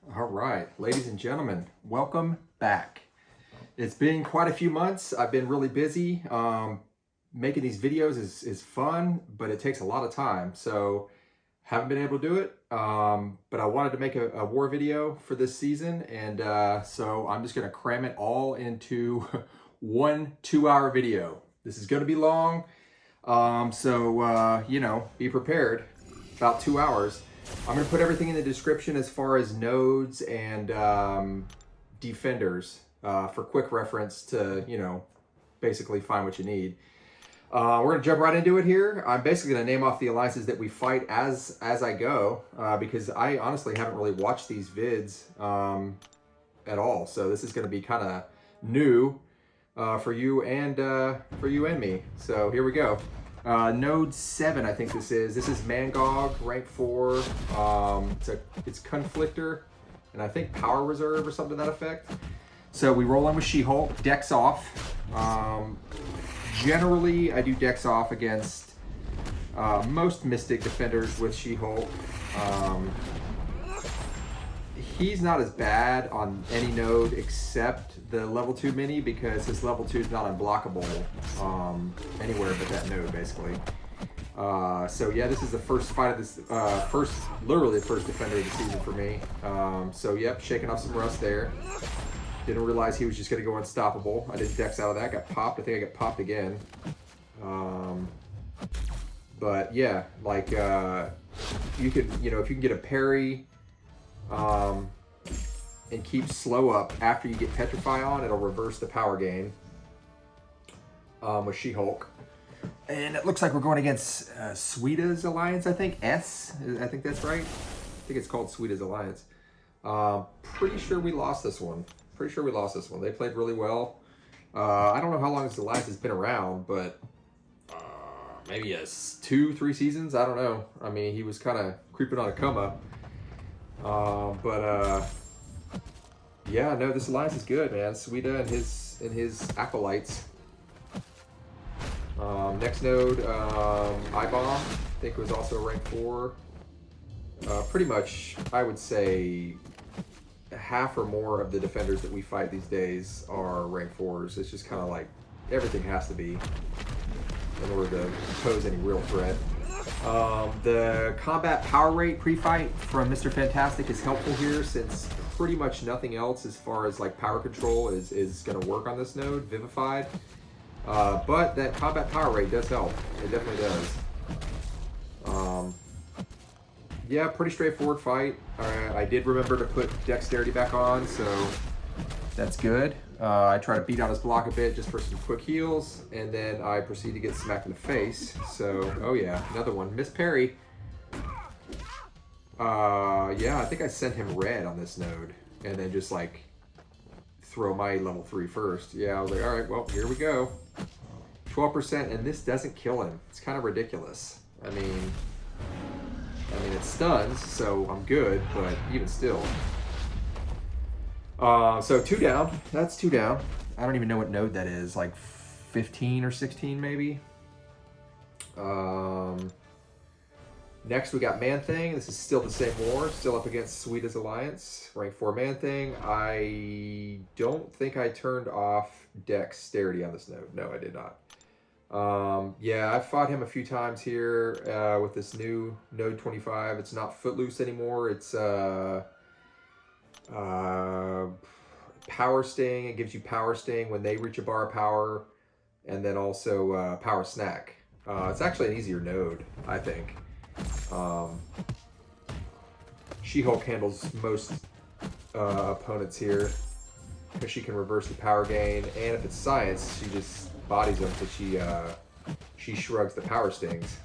All right, ladies and gentlemen, welcome back. It's been quite a few months. I've been really busy. Making these videos is fun, but it takes a lot of time. So haven't been able to do it. But I wanted to make a war video for this season. And so I'm just going to cram it all into one 2-hour video. This is going to be long. You know, be prepared. About 2 hours. I'm going to put everything in the description as far as nodes and defenders for quick reference to, you know, basically find what you need. We're going to jump right into it here. I'm basically going to name off the alliances that we fight as I go because I honestly haven't really watched these vids at all. So this is going to be kind of new for you and me. So here we go. Node 7, I think this is. This is Mangog, rank 4. It's Conflictor, and I think Power Reserve or something to that effect. So we roll in with She-Hulk, Dex off. Generally, I do Dex off against most Mystic defenders with She-Hulk. He's not as bad on any node except the level 2 mini because his level 2 is not unblockable anywhere but that node, basically. So yeah, this is the first fight of this, literally the first defender of the season for me. So yep, shaking off some rust there. Didn't realize he was just going to go unstoppable. I didn't Dex out of that, got popped. I think I got popped again. But yeah, like you could, you know, if you can get a parry, and keep slow up after you get Petrify on, it'll reverse the power gain with She-Hulk. And it looks like we're going against Suida's Alliance, I think. I think that's right. I think it's called Suida's Alliance. Pretty sure we lost this one. They played really well. I don't know how long this alliance has been around, but maybe 2-3 seasons. I don't know. I mean, he was kind of creeping on a come up. Yeah, no, this alliance is good, man. Suida and his acolytes. Next node, iBom, I think was also rank 4. Pretty much, I would say half or more of the defenders that we fight these days are rank 4s. It's just kind of like everything has to be in order to pose any real threat. The combat power rate pre-fight from Mr. Fantastic is helpful here since pretty much nothing else as far as like power control is going to work on this node, Vivified. But that combat power rate does help. It definitely does. Yeah, pretty straightforward fight. I did remember to put Dexterity back on, so that's good. I try to beat out his block a bit just for some quick heals, and then I proceed to get smacked in the face. So, oh yeah, another one. Miss Parry. Yeah, I think I sent him red on this node, and then just like throw my level 3 first. Yeah, I was like, all right, well, here we go. 12%, and this doesn't kill him. It's kind of ridiculous. I mean, it stuns, so I'm good, but even still. So 2 down. That's 2 down. I don't even know what node that is. Like 15 or 16 maybe. Next we got Man-Thing. This is still the same war. Still up against Suida's Alliance. Rank 4 Man-Thing. I don't think I turned off Dexterity on this node. No, I did not. Yeah, I fought him a few times here with this new node 25. It's not Footloose anymore. It's Power Sting. It gives you Power Sting when they reach a bar of power, and then also Power Snack. It's actually an easier node, I think. She-Hulk handles most opponents here because she can reverse the power gain, and if it's science, she just bodies them because she shrugs the power stings.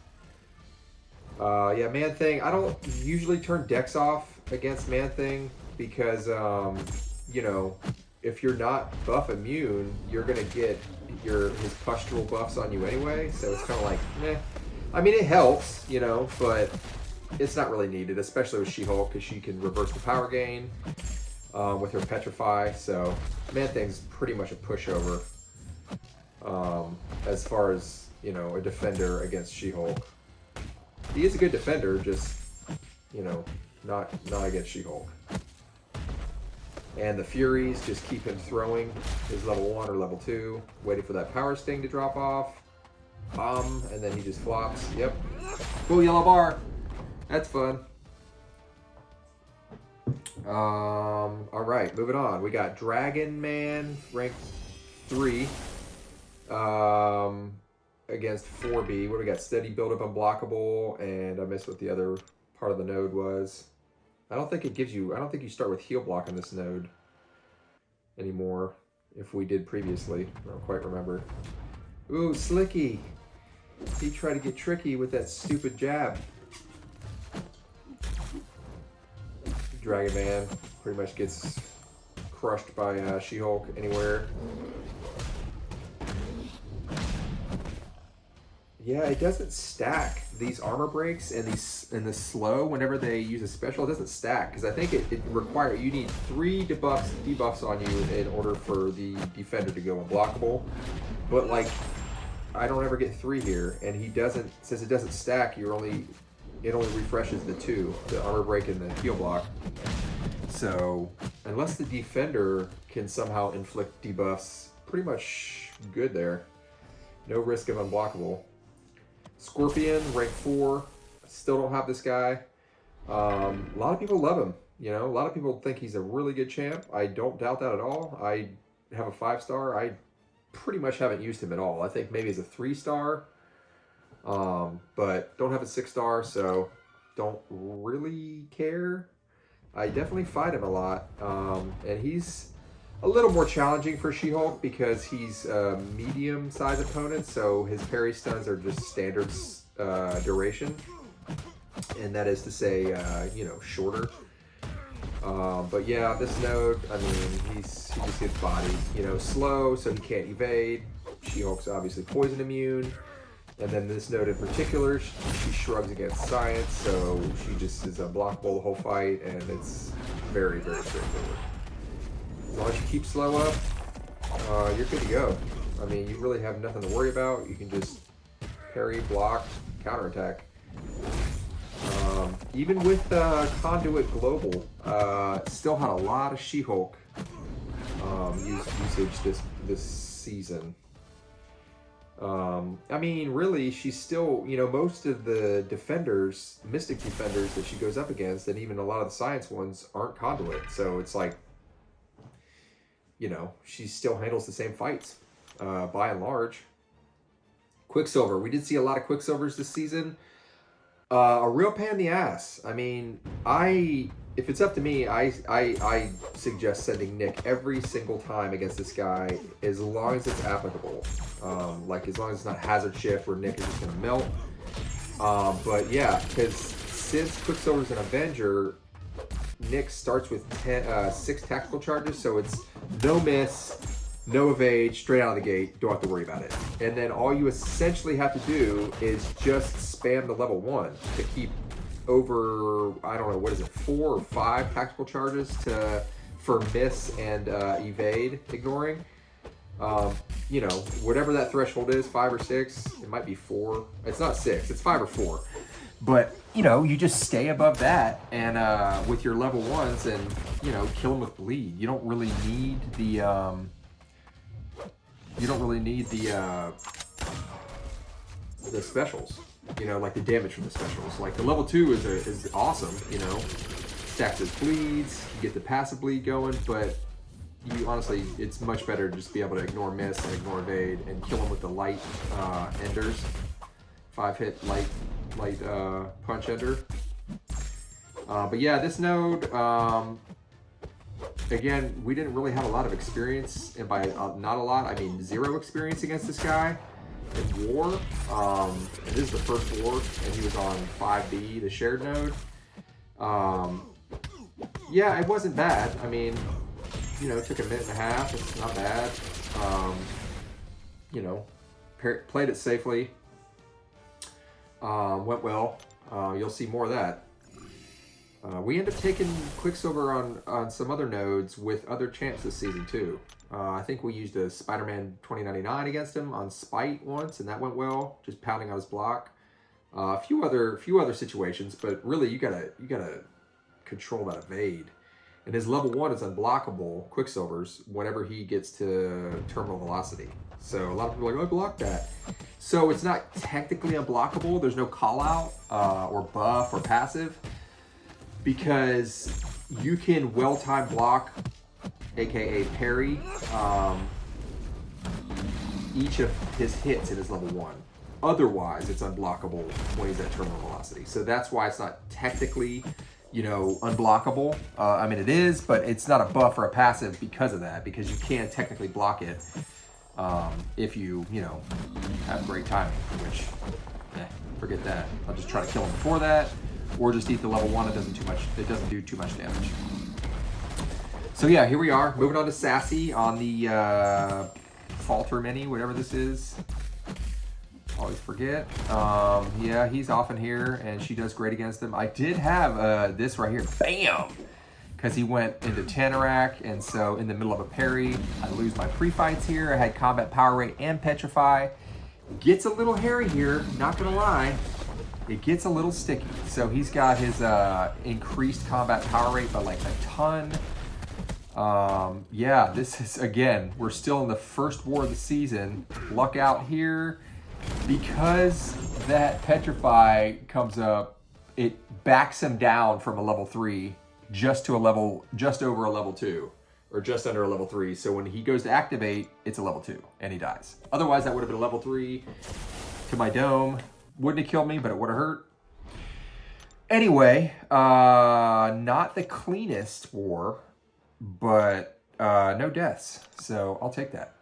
Yeah, Man-Thing. I don't usually turn Dex off against Man-Thing because, you know, if you're not buff immune, you're going to get his postural buffs on you anyway, so it's kind of like, meh. I mean, it helps, you know, but it's not really needed, especially with She-Hulk, because she can reverse the power gain with her Petrify, so Man-Thing's pretty much a pushover as far as, you know, a defender against She-Hulk. He is a good defender, just, you know, not against She-Hulk. And the Furies just keep him throwing his level 1 or level 2, waiting for that power sting to drop off. And then he just flops. Yep. Full yellow bar. That's fun. Alright, moving on. We got Dragon Man, rank 3. Against 4B. What do we got? Steady build up unblockable, and I missed what the other part of the node was. I don't think it gives you, I don't think you start with heal block on this node anymore, if we did previously. I don't quite remember. Ooh, Slicky! He tried to get tricky with that stupid jab. Dragon Man pretty much gets crushed by She-Hulk anywhere. Yeah, it doesn't stack these armor breaks and the slow whenever they use a special. It doesn't stack because I think it requires, you need 3 debuffs on you in order for the defender to go unblockable. But like, I don't ever get 3 here, and he doesn't. Since it doesn't stack, it only refreshes the 2, the armor break and the heal block. So unless the defender can somehow inflict debuffs, pretty much good there. No risk of unblockable. Scorpion, rank 4. Still don't have this guy. A lot of people love him. You know, a lot of people think he's a really good champ. I don't doubt that at all. I have a 5-star. I pretty much haven't used him at all. I think maybe as a 3-star. But don't have a 6-star, so don't really care. I definitely fight him a lot. And he's a little more challenging for She-Hulk because he's a medium-sized opponent, so his parry stuns are just standard duration, and that is to say, you know, shorter. But yeah, this node, I mean, he just gets bodied, you know, slow, so he can't evade. She-Hulk's obviously poison immune, and then this node in particular, she shrugs against science, so she just is unblockable the whole fight, and it's very, very straightforward. As long as you keep slow up, you're good to go. I mean, you really have nothing to worry about. You can just parry, block, counterattack. Even with Conduit Global, still had a lot of She-Hulk usage this season. I mean, really, she's still, you know, most of the defenders, Mystic defenders that she goes up against, and even a lot of the Science ones aren't Conduit. So it's like, you know, she still handles the same fights, by and large. Quicksilver. We did see a lot of Quicksilvers this season. A real pain in the ass. I mean, if it's up to me, I suggest sending Nick every single time against this guy, as long as it's applicable. Like, as long as it's not hazard shift where Nick is just going to melt. But yeah, because since Quicksilver's an Avenger, Nick starts with 6 tactical charges, so it's no miss, no evade, straight out of the gate, don't have to worry about it. And then all you essentially have to do is just spam the level 1 to keep over, I don't know, what is it, 4 or 5 tactical charges for miss and evade ignoring. You know, whatever that threshold is, 5 or 6, it might be 4. It's not 6, it's 5 or 4. But, you know, you just stay above that and with your level 1s and, you know, kill them with bleed. You don't really need the specials, you know, like the damage from the specials. Like the level 2 is awesome, you know, stacks his bleeds, you get the passive bleed going, but you honestly, it's much better to just be able to ignore miss and ignore evade and kill him with the light enders, 5-hit light punch ender. But yeah, this node, again, we didn't really have a lot of experience, and by not a lot, I mean 0 experience against this guy in war. And this is the first war, and he was on 5B, the shared node. Yeah, it wasn't bad. I mean, you know, it took a minute and a half. It's not bad. You know, played it safely. Went well. You'll see more of that. We end up taking Quicksilver on some other nodes with other champs this season too. I think we used a Spider-Man 2099 against him on Spite once, and that went well. Just pounding on his block. A few other situations, but really you gotta control that evade. And his level 1 is unblockable, Quicksilver's, whenever he gets to terminal velocity. So a lot of people are like, oh, I blocked that. So it's not technically unblockable. There's no call out or buff or passive, because you can well-time block, aka parry, each of his hits in his level 1. Otherwise, it's unblockable when he's at terminal velocity. So that's why it's not technically, you know, unblockable. I mean, it is, but it's not a buff or a passive because of that, because you can technically block it if you know, have great timing, which, forget that. I'll just try to kill him before that, or just eat the level 1. It doesn't do too much damage. So yeah, here we are, moving on to Sassy on the Falter Mini, whatever this is. Always forget. Yeah, he's often here, and she does great against him. I did have this right here, bam, because he went into Terrax, and so in the middle of a parry, I lose my pre-fights here. I had combat power rate and petrify. Gets a little hairy here, not gonna lie. It gets a little sticky. So he's got his increased combat power rate by like a ton. Yeah, this is, again, we're still in the first war of the season. Luck out here, because that petrify comes up, it backs him down from a level 3 just to a level, just over a level 2, or just under a level 3. So when he goes to activate, it's a level 2 and he dies. Otherwise that would have been a level 3 to my dome. Wouldn't have killed me, but it would have hurt. Anyway, not the cleanest war, but no deaths, so I'll take that.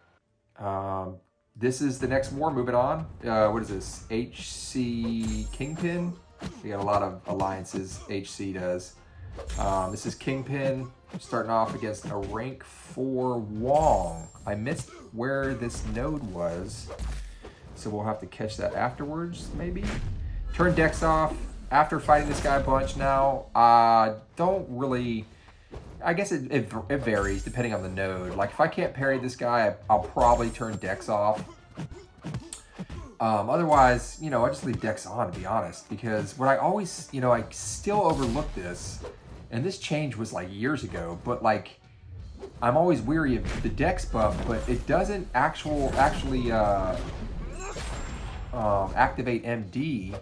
This is the next war, moving on. What is this? HC Kingpin? We got a lot of alliances, HC does. This is Kingpin, starting off against a rank 4 Wong. I missed where this node was, so we'll have to catch that afterwards, maybe? Turn Dex off. After fighting this guy a bunch now, don't really... I guess it varies depending on the node. Like if I can't parry this guy, I'll probably turn Dex off. Otherwise, you know, I just leave Dex on, to be honest, because what I always, you know, I still overlook this, and this change was like years ago, but like I'm always weary of the Dex buff, but it doesn't actually activate MD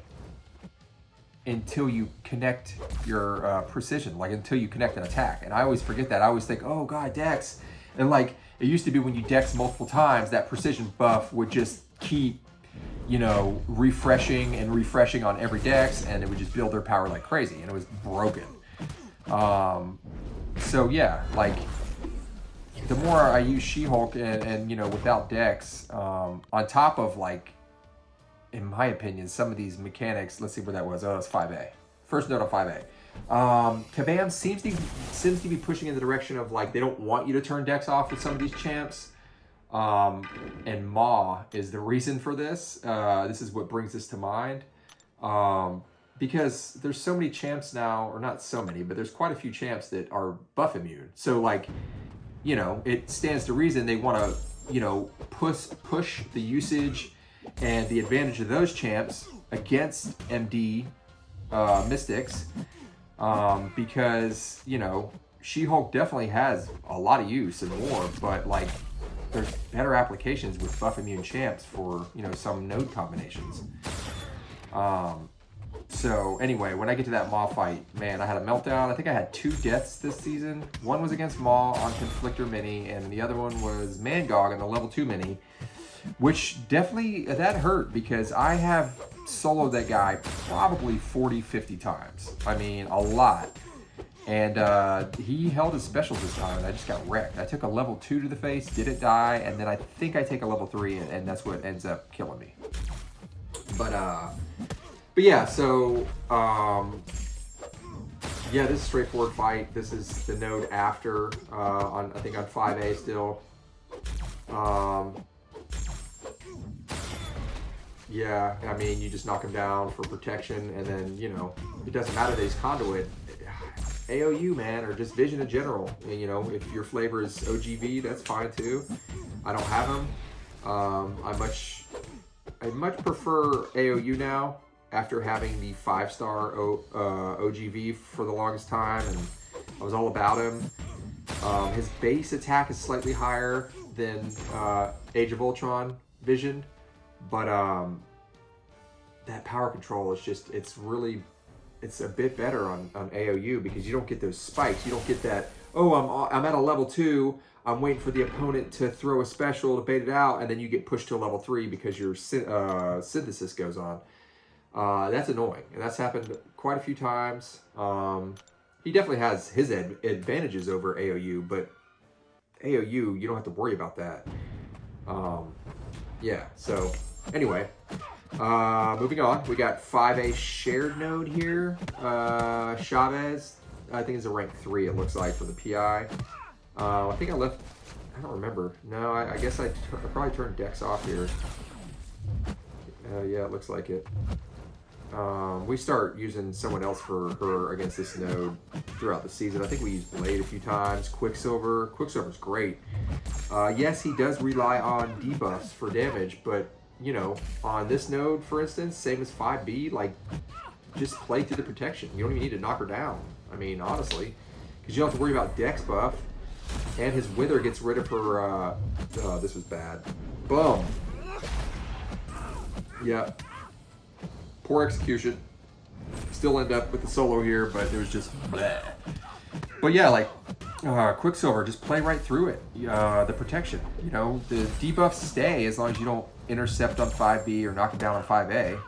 until you connect your precision, like until you connect an attack. And I always forget that. I always think, oh god, Dex. And like, it used to be when you Dex multiple times, that precision buff would just keep, you know, refreshing and refreshing on every Dex, and it would just build their power like crazy, and it was broken. So yeah, like, the more I use She-Hulk and you know, without Dex, on top of like, in my opinion, some of these mechanics, let's see where that was. Oh, it's 5A. First note on 5A. Kabam seems to be pushing in the direction of like, they don't want you to turn Dex off with some of these champs. And Ma is the reason for this. This is what brings this to mind. Because there's so many champs now, or not so many, but there's quite a few champs that are buff immune. So like, you know, it stands to reason they want to, you know, push the usage and the advantage of those champs against MD Mystics, because, you know, She-Hulk definitely has a lot of use and more, but like, there's better applications with buff immune champs for, you know, some node combinations. So anyway, when I get to that Maw fight, man, I had a meltdown. I think I had 2 deaths this season. One was against Maw on Conflictor Mini, and the other one was Mangog on the level 2 Mini. Which definitely, that hurt, because I have soloed that guy probably 40, 50 times. I mean, a lot. And he held his specials this time, and I just got wrecked. I took a level 2 to the face, didn't die, and then I think I take a level 3, and that's what ends up killing me. But yeah, so, yeah, this is a straightforward fight. This is the node after, I think on 5A still. Yeah, I mean, you just knock him down for protection, and then, you know, it doesn't matter that he's Conduit. AOU, man, or just Vision in general. And, you know, if your flavor is OGV, that's fine too. I don't have him. I much prefer AOU now, after having the 5-star OGV for the longest time, and I was all about him. His base attack is slightly higher than Age of Ultron Vision, but that power control is just, it's a bit better on AOU because you don't get those spikes. You don't get that, oh, I'm at a level 2, I'm waiting for the opponent to throw a special to bait it out, and then you get pushed to a level 3 because your synthesis goes on. That's annoying, and that's happened quite a few times. He definitely has his advantages over AOU, but AOU, you don't have to worry about that. Yeah, so anyway, moving on. We got 5A shared node here. Chavez, I think is a rank 3, it looks like, for the PI. I think I left, I don't remember. No, I guess I probably turned Dex off here. Yeah, it looks like it. We start using someone else for her against this node throughout the season. I think we used Blade a few times. Quicksilver's great. Yes, he does rely on debuffs for damage, but you know, on this node, for instance, same as 5B, like just play through the protection. You don't even need to knock her down. I mean, honestly, because you don't have to worry about Dex buff, and his Wither gets rid of her. This was bad. Boom. Yeah. Poor execution. Still end up with the solo here, but it was just bleh. But yeah, like Quicksilver, just play right through it. The protection, you know, the debuffs stay as long as you don't intercept on 5B or knock it down on 5A.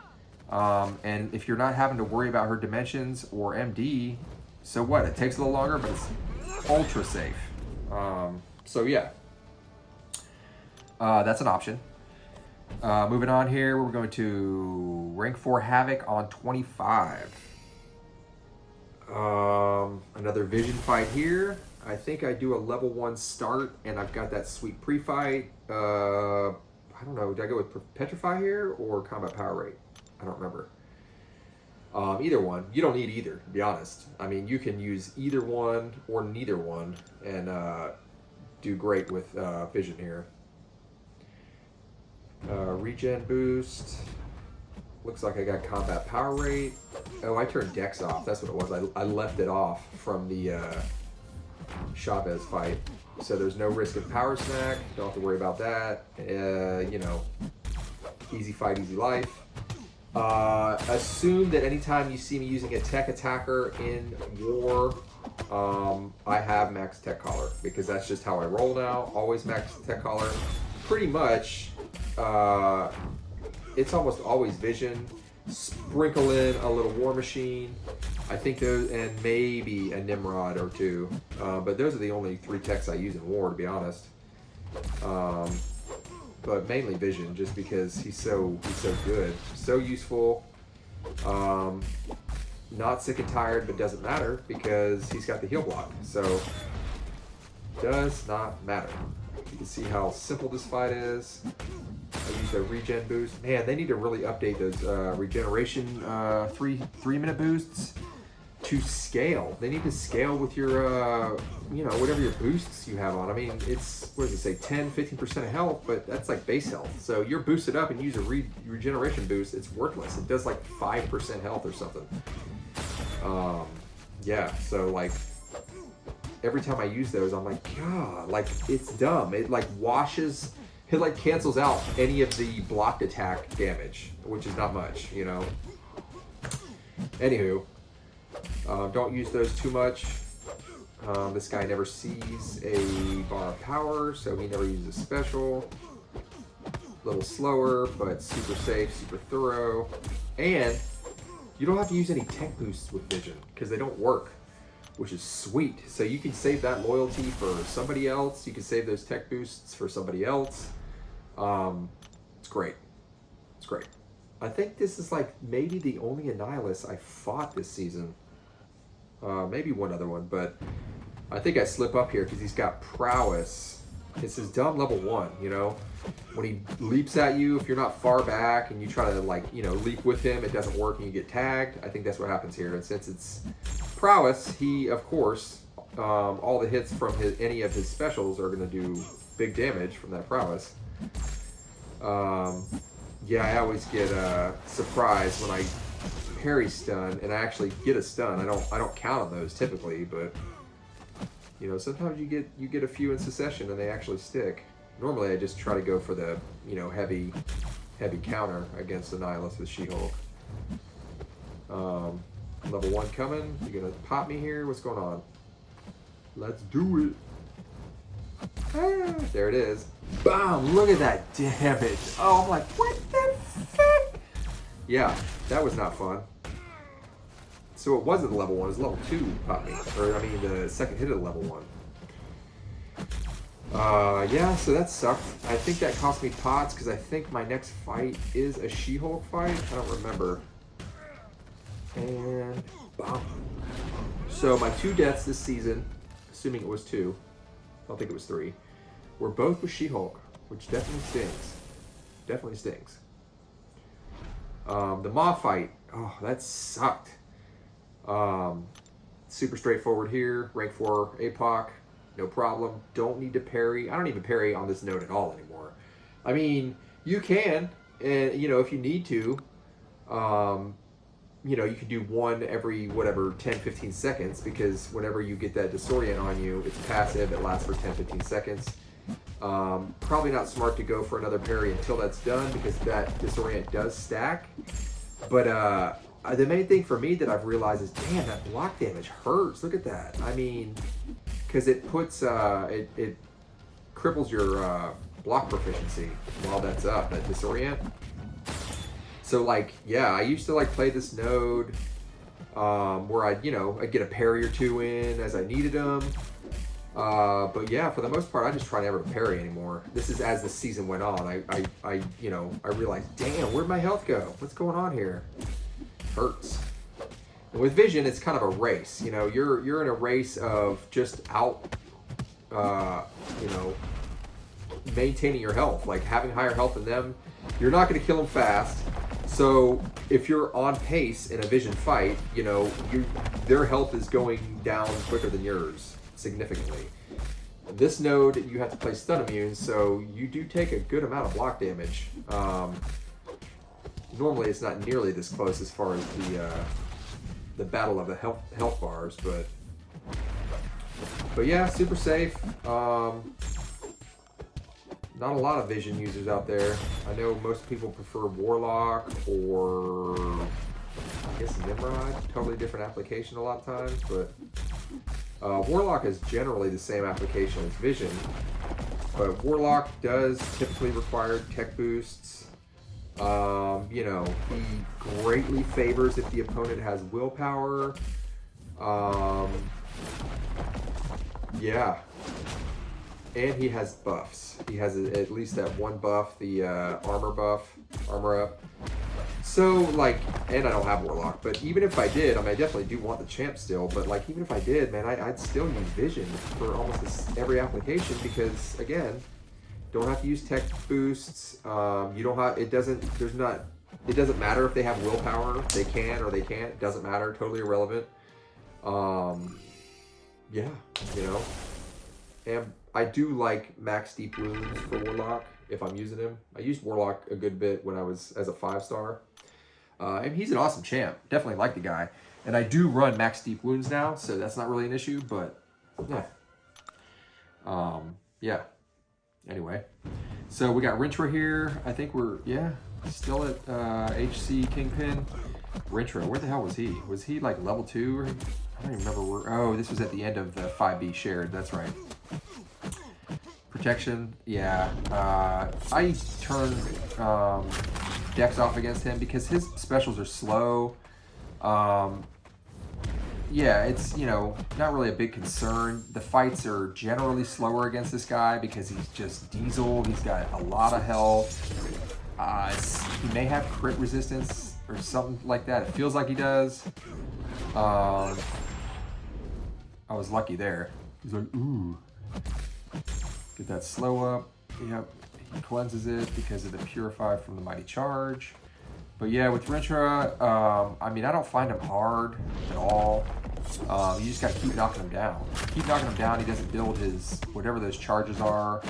And if you're not having to worry about her dimensions or MD, so what? It takes a little longer, but it's ultra safe. So yeah, that's an option. Moving on here, we're going to rank 4 Havok on 25. Another Vision fight here. I think I do a level 1 start, and I've got that sweet pre-fight. I don't know, did I go with Petrify here or Combat Power Rate? I don't remember. Either one. You don't need either, to be honest. I mean, you can use either one or neither one and do great with Vision here. Regen boost. Looks like I got Combat Power Rate. Oh, I turned Dex off. That's what it was. I left it off from the Chavez fight. So there's no risk of Power Snack. Don't have to worry about that. You know, easy fight, easy life. Assume that anytime you see me using a tech attacker in war, I have max tech collar, because that's just how I roll now. Always max tech collar. Pretty much, it's almost always Vision. Sprinkle in a little War Machine. I think those, and maybe a Nimrod or two. But those are the only 3 techs I use in war, to be honest. But mainly Vision, just because he's so good, so useful. Not sick and tired, but doesn't matter because he's got the heal block. So does not matter. You can see how simple this fight is. I use a regen boost. Man, they need to really update those regeneration 3-minute boosts to scale. They need to scale with your, you know, whatever your boosts you have on. I mean, it's, what does it say, 10-15% of health, but that's like base health. So you're boosted up and use a regeneration boost, it's worthless. It does like 5% health or something. Yeah, so like, every time I use those, I'm like, God, like, it's dumb. It like washes, it like cancels out any of the blocked attack damage, which is not much, you know. Anywho, don't use those too much. This guy never sees a bar of power, so he never uses a special. A little slower, but super safe, super thorough. And you don't have to use any tech boosts with Vision, because they don't work, which is sweet. So you can save that loyalty for somebody else. You can save those tech boosts for somebody else. It's great. It's great. I think this is like maybe the only Annihilus I fought this season. Maybe one other one, but I think I slip up here because he's got prowess. It's his dumb level 1, you know? When he leaps at you, if you're not far back and you try to, like, you know, leap with him, it doesn't work and you get tagged. I think that's what happens here. And since it's prowess, he, of course, all the hits from any of his specials are going to do big damage from that prowess. Yeah, I always get surprised when I parry stun and I actually get a stun. I don't count on those typically, but You know, sometimes you get a few in succession and they actually stick. Normally I just try to go for the, you know, heavy counter against the Nihilus with She-Hulk. Level 1 coming. You gonna pop me here? What's going on? Let's do it. Ah, there it is. Bam! Look at that damage. Oh, I'm like, what the fuck? Yeah, that was not fun. So it wasn't level 1, it was level 2 pop me. Or, I mean, the second hit of level 1. Yeah, so that sucked. I think that cost me pots because I think my next fight is a She-Hulk fight. I don't remember. And bomb. So my 2 deaths this season, assuming it was 2, I don't think it was 3, were both with She-Hulk, which definitely stings. Definitely stings. The Maw fight, oh, that sucked. Super straightforward here. Rank 4 APOC, no problem. Don't need to parry. I don't even parry on this node at all anymore. I mean, you can, and you know, if you need to, you know, you can do one every, whatever, 10-15 seconds, because whenever you get that disorient on you, it's passive, it lasts for 10-15 seconds. Probably not smart to go for another parry until that's done, because that disorient does stack. But the main thing for me that I've realized is, damn, that block damage hurts. Look at that. I mean, because it puts, it cripples your block proficiency while that's up, that disorient. So like, yeah, I used to like play this node where I'd get a parry or 2 in as I needed them. But yeah, for the most part, I just try never to parry anymore. This is as the season went on. I realized, damn, where'd my health go? What's going on here? Hurts. And with Vision, it's kind of a race. You know, you're in a race of just maintaining your health, like having higher health than them. You're not going to kill them fast. So if you're on pace in a Vision fight, you know, their health is going down quicker than yours, significantly. This node, you have to play stun immune, so you do take a good amount of block damage. Normally it's not nearly this close as far as the battle of the health bars, but yeah, super safe. Not a lot of Vision users out there. I know most people prefer Warlock or I guess Nimrod. Totally different application a lot of times, but Warlock is generally the same application as Vision. But Warlock does typically require tech boosts. You know, he greatly favors if the opponent has willpower. Yeah. And he has buffs. He has at least that one buff, the armor buff, armor up. So, like, and I don't have Warlock, but even if I did, I mean, I definitely do want the champ still, but, like, even if I did, man, I'd still use Vision for almost every application because, again, don't have to use tech boosts. You don't have, it doesn't matter if they have willpower. They can or they can't. It doesn't matter. Totally irrelevant. Yeah, you know. And I do like max deep wounds for Warlock if I'm using him. I used Warlock a good bit when I was as a 5-star. And he's an awesome champ. Definitely like the guy. And I do run max deep wounds now, so that's not really an issue, but yeah. Yeah. Anyway. So we got Rintrah here. I think we're, yeah, still at HC Kingpin. Rintrah, where the hell was he? Was he like level 2? Or, I don't even remember where. Oh, this was at the end of the 5B shared. That's right. Protection, yeah. I turn Dex off against him because his specials are slow. Yeah, it's, you know, not really a big concern. The fights are generally slower against this guy because he's just diesel. He's got a lot of health. He may have crit resistance or something like that. It feels like he does. I was lucky there. He's like, ooh. Get that slow up. Yep, he cleanses it because of the Purify from the Mighty Charge. But yeah, with Rintrah, I mean, I don't find him hard at all. You just gotta keep knocking him down. Keep knocking him down, he doesn't build his, whatever those charges are.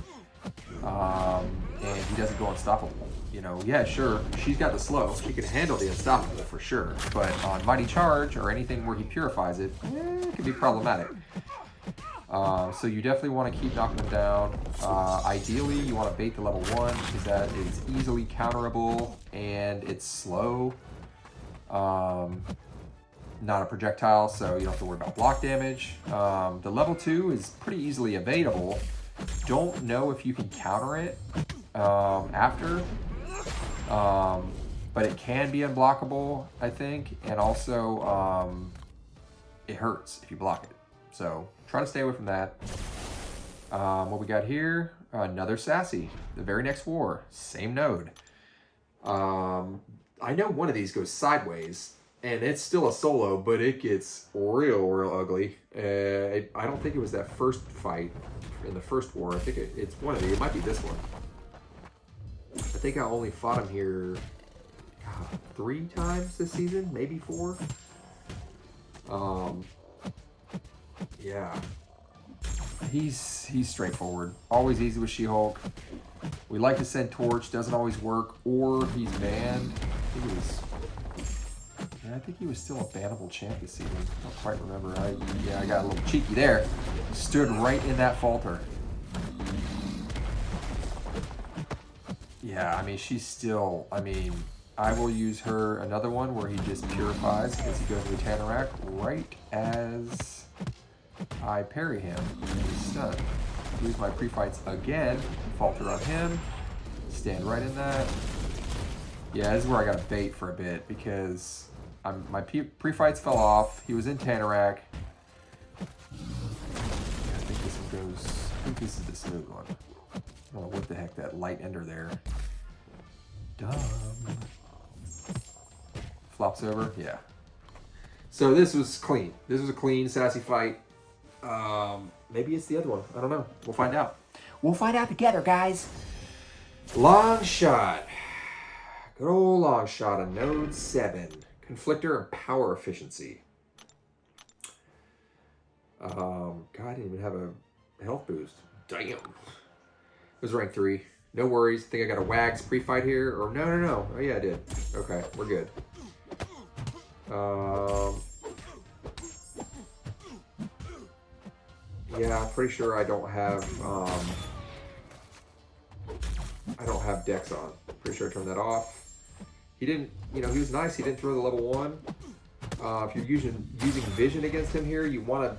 And he doesn't go unstoppable. You know, yeah, sure, she's got the slow. She can handle the unstoppable for sure. But on Mighty Charge or anything where he purifies it, it can be problematic. So you definitely want to keep knocking them down. Ideally, you want to bait the level 1 because that is easily counterable and it's slow. Not a projectile, so you don't have to worry about block damage. The level 2 is pretty easily evadable. Don't know if you can counter it after, but it can be unblockable, I think, and also it hurts if you block it. So try to stay away from that. What we got here? Another Sassy. The very next war, same node. I know one of these goes sideways. And it's still a solo, but it gets real ugly. I don't think it was that first fight in the first war. I think it's one of these. It might be this one. I think I only fought him here 3 times this season, maybe 4. Yeah. He's straightforward. Always easy with She-Hulk. We like to send Torch, doesn't always work, or he's banned. I think he was still a bannable champ this season. I don't quite remember. I got a little cheeky there. Stood right in that falter. Yeah, I mean, she's still, I will use her, another one where he just purifies because he goes into Terrax right as I parry him. He's stunned. Use my pre-fights again. Falter on him. Stand right in that. Yeah, this is where I got to bait for a bit because my pre-fights fell off. He was in Terrax. I think this one goes. I think this is the smooth one. I don't know what the heck that light ender there. Dumb. Flops over. Yeah. So this was clean. This was a clean Sassy fight. Maybe it's the other one. I don't know. We'll find out. We'll find out together, guys. Long shot. Good old long shot on node 7. Conflictor and power efficiency. God, I didn't even have a health boost. Damn. It was rank 3. No worries. Think I got a Wags pre-fight here? Or no. Oh yeah, I did. Okay, we're good. Yeah, I'm pretty sure I don't have Dex on. Pretty sure I turned that off. He didn't, he was nice. He didn't throw the level 1. If you're using vision against him here, you want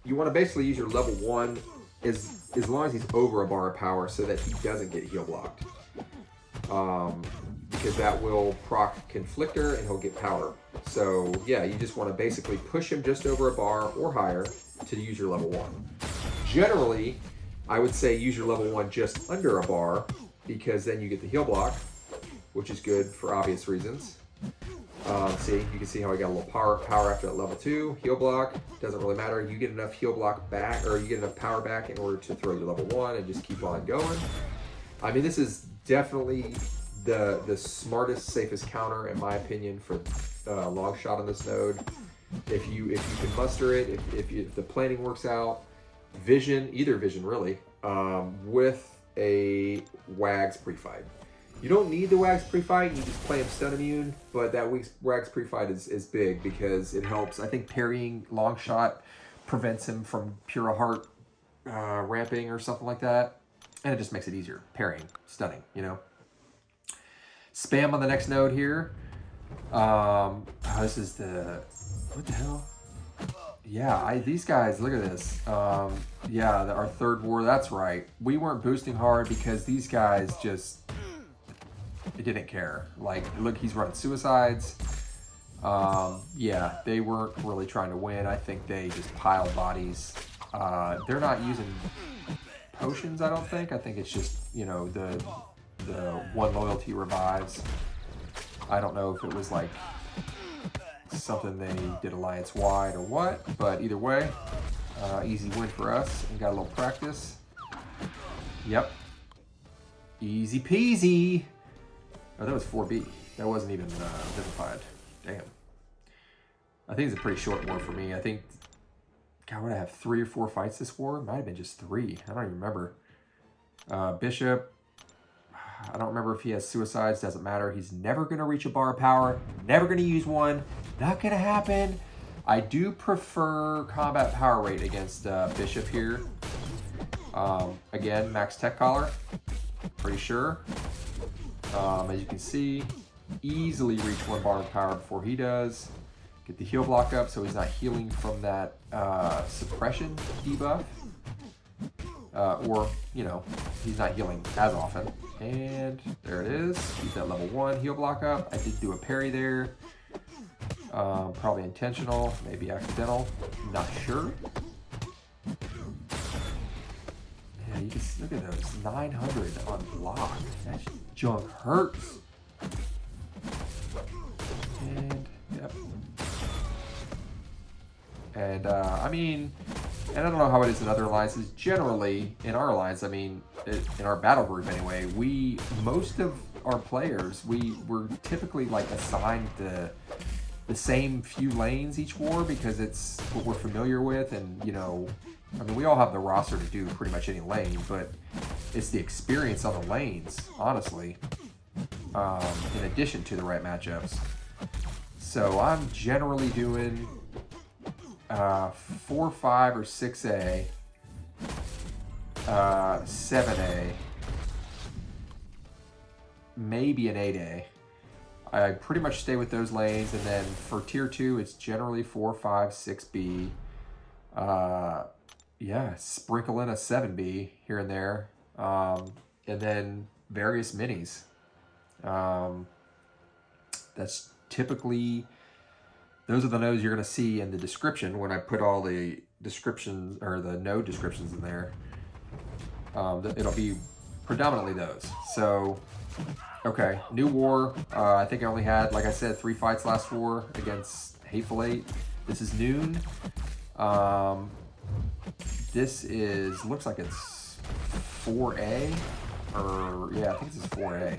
to basically use your level 1 as long as he's over a bar of power so that he doesn't get heal blocked. Because that will proc Conflictor and he'll get power. So yeah, you just want to basically push him just over a bar or higher to use your level 1. Generally, I would say use your level 1 just under a bar because then you get the heal block, which is good for obvious reasons. See, you can see how I got a little power after that level 2. Heal block, doesn't really matter. You get enough heal block back, or you get enough power back in order to throw your level 1 and just keep on going. I mean, this is definitely the smartest, safest counter, in my opinion, for long shot on this node. If you can muster it, if the planning works out, vision, either vision really, with a Wags pre-fight. You don't need the Wags pre-fight, you just play him stun immune, but that Wags pre-fight is big because it helps. I think parrying long shot prevents him from pure heart ramping or something like that, and it just makes it easier. Parrying, stunning, Spam on the next node here. This is the, what the hell? Yeah, these guys, look at this. Yeah, our third war, that's right. We weren't boosting hard because these guys just, they didn't care. Like, look, he's running suicides. Yeah, they weren't really trying to win. I think they just piled bodies. They're not using potions, I don't think. I think it's just, the one loyalty revives. I don't know if it was like something they did alliance wide or what, but either way, easy win for us and got a little practice. Yep. Easy peasy. Oh, that was 4B. That wasn't even vivified. Damn. I think it's a pretty short war for me. I think, God, would I have 3 or 4 fights this war? It might have been just 3. I don't even remember. Bishop. I don't remember if he has suicides. Doesn't matter. He's never going to reach a bar of power. Never going to use one. Not going to happen. I do prefer combat power rate against Bishop here. Again, max tech collar, pretty sure. As you can see, easily reach 1 bar of power before he does. Get the heal block up so he's not healing from that suppression debuff. Or, you know, he's not healing as often. And there it is. Keep that level 1 heal block up. I did do a parry there. Probably intentional, maybe accidental. Not sure. Yeah, you can look at those. 900 on block. That junk hurts. And, yep. And, I mean, and I don't know how it is in other alliances. Generally, in our alliance, I mean, in our battle group anyway, most of our players, we're typically like assigned the same few lanes each war because it's what we're familiar with, and you know, I mean, we all have the roster to do pretty much any lane, but it's the experience on the lanes, honestly, in addition to the right matchups. So I'm generally doing 4, 5, or 6A, 7A, maybe an 8A. I pretty much stay with those lanes, and then for tier 2, it's generally 4, 5, 6B. Yeah, sprinkle in a 7B here and there, and then various minis. That's typically, those are the nodes you're going to see in the description when I put all the descriptions or the node descriptions in there. It'll be predominantly those. So, okay, new war. I think I only had, like I said, 3 fights last war against Hateful Eight. This is NewN. This is, looks like it's 4A, or yeah, I think this is 4A.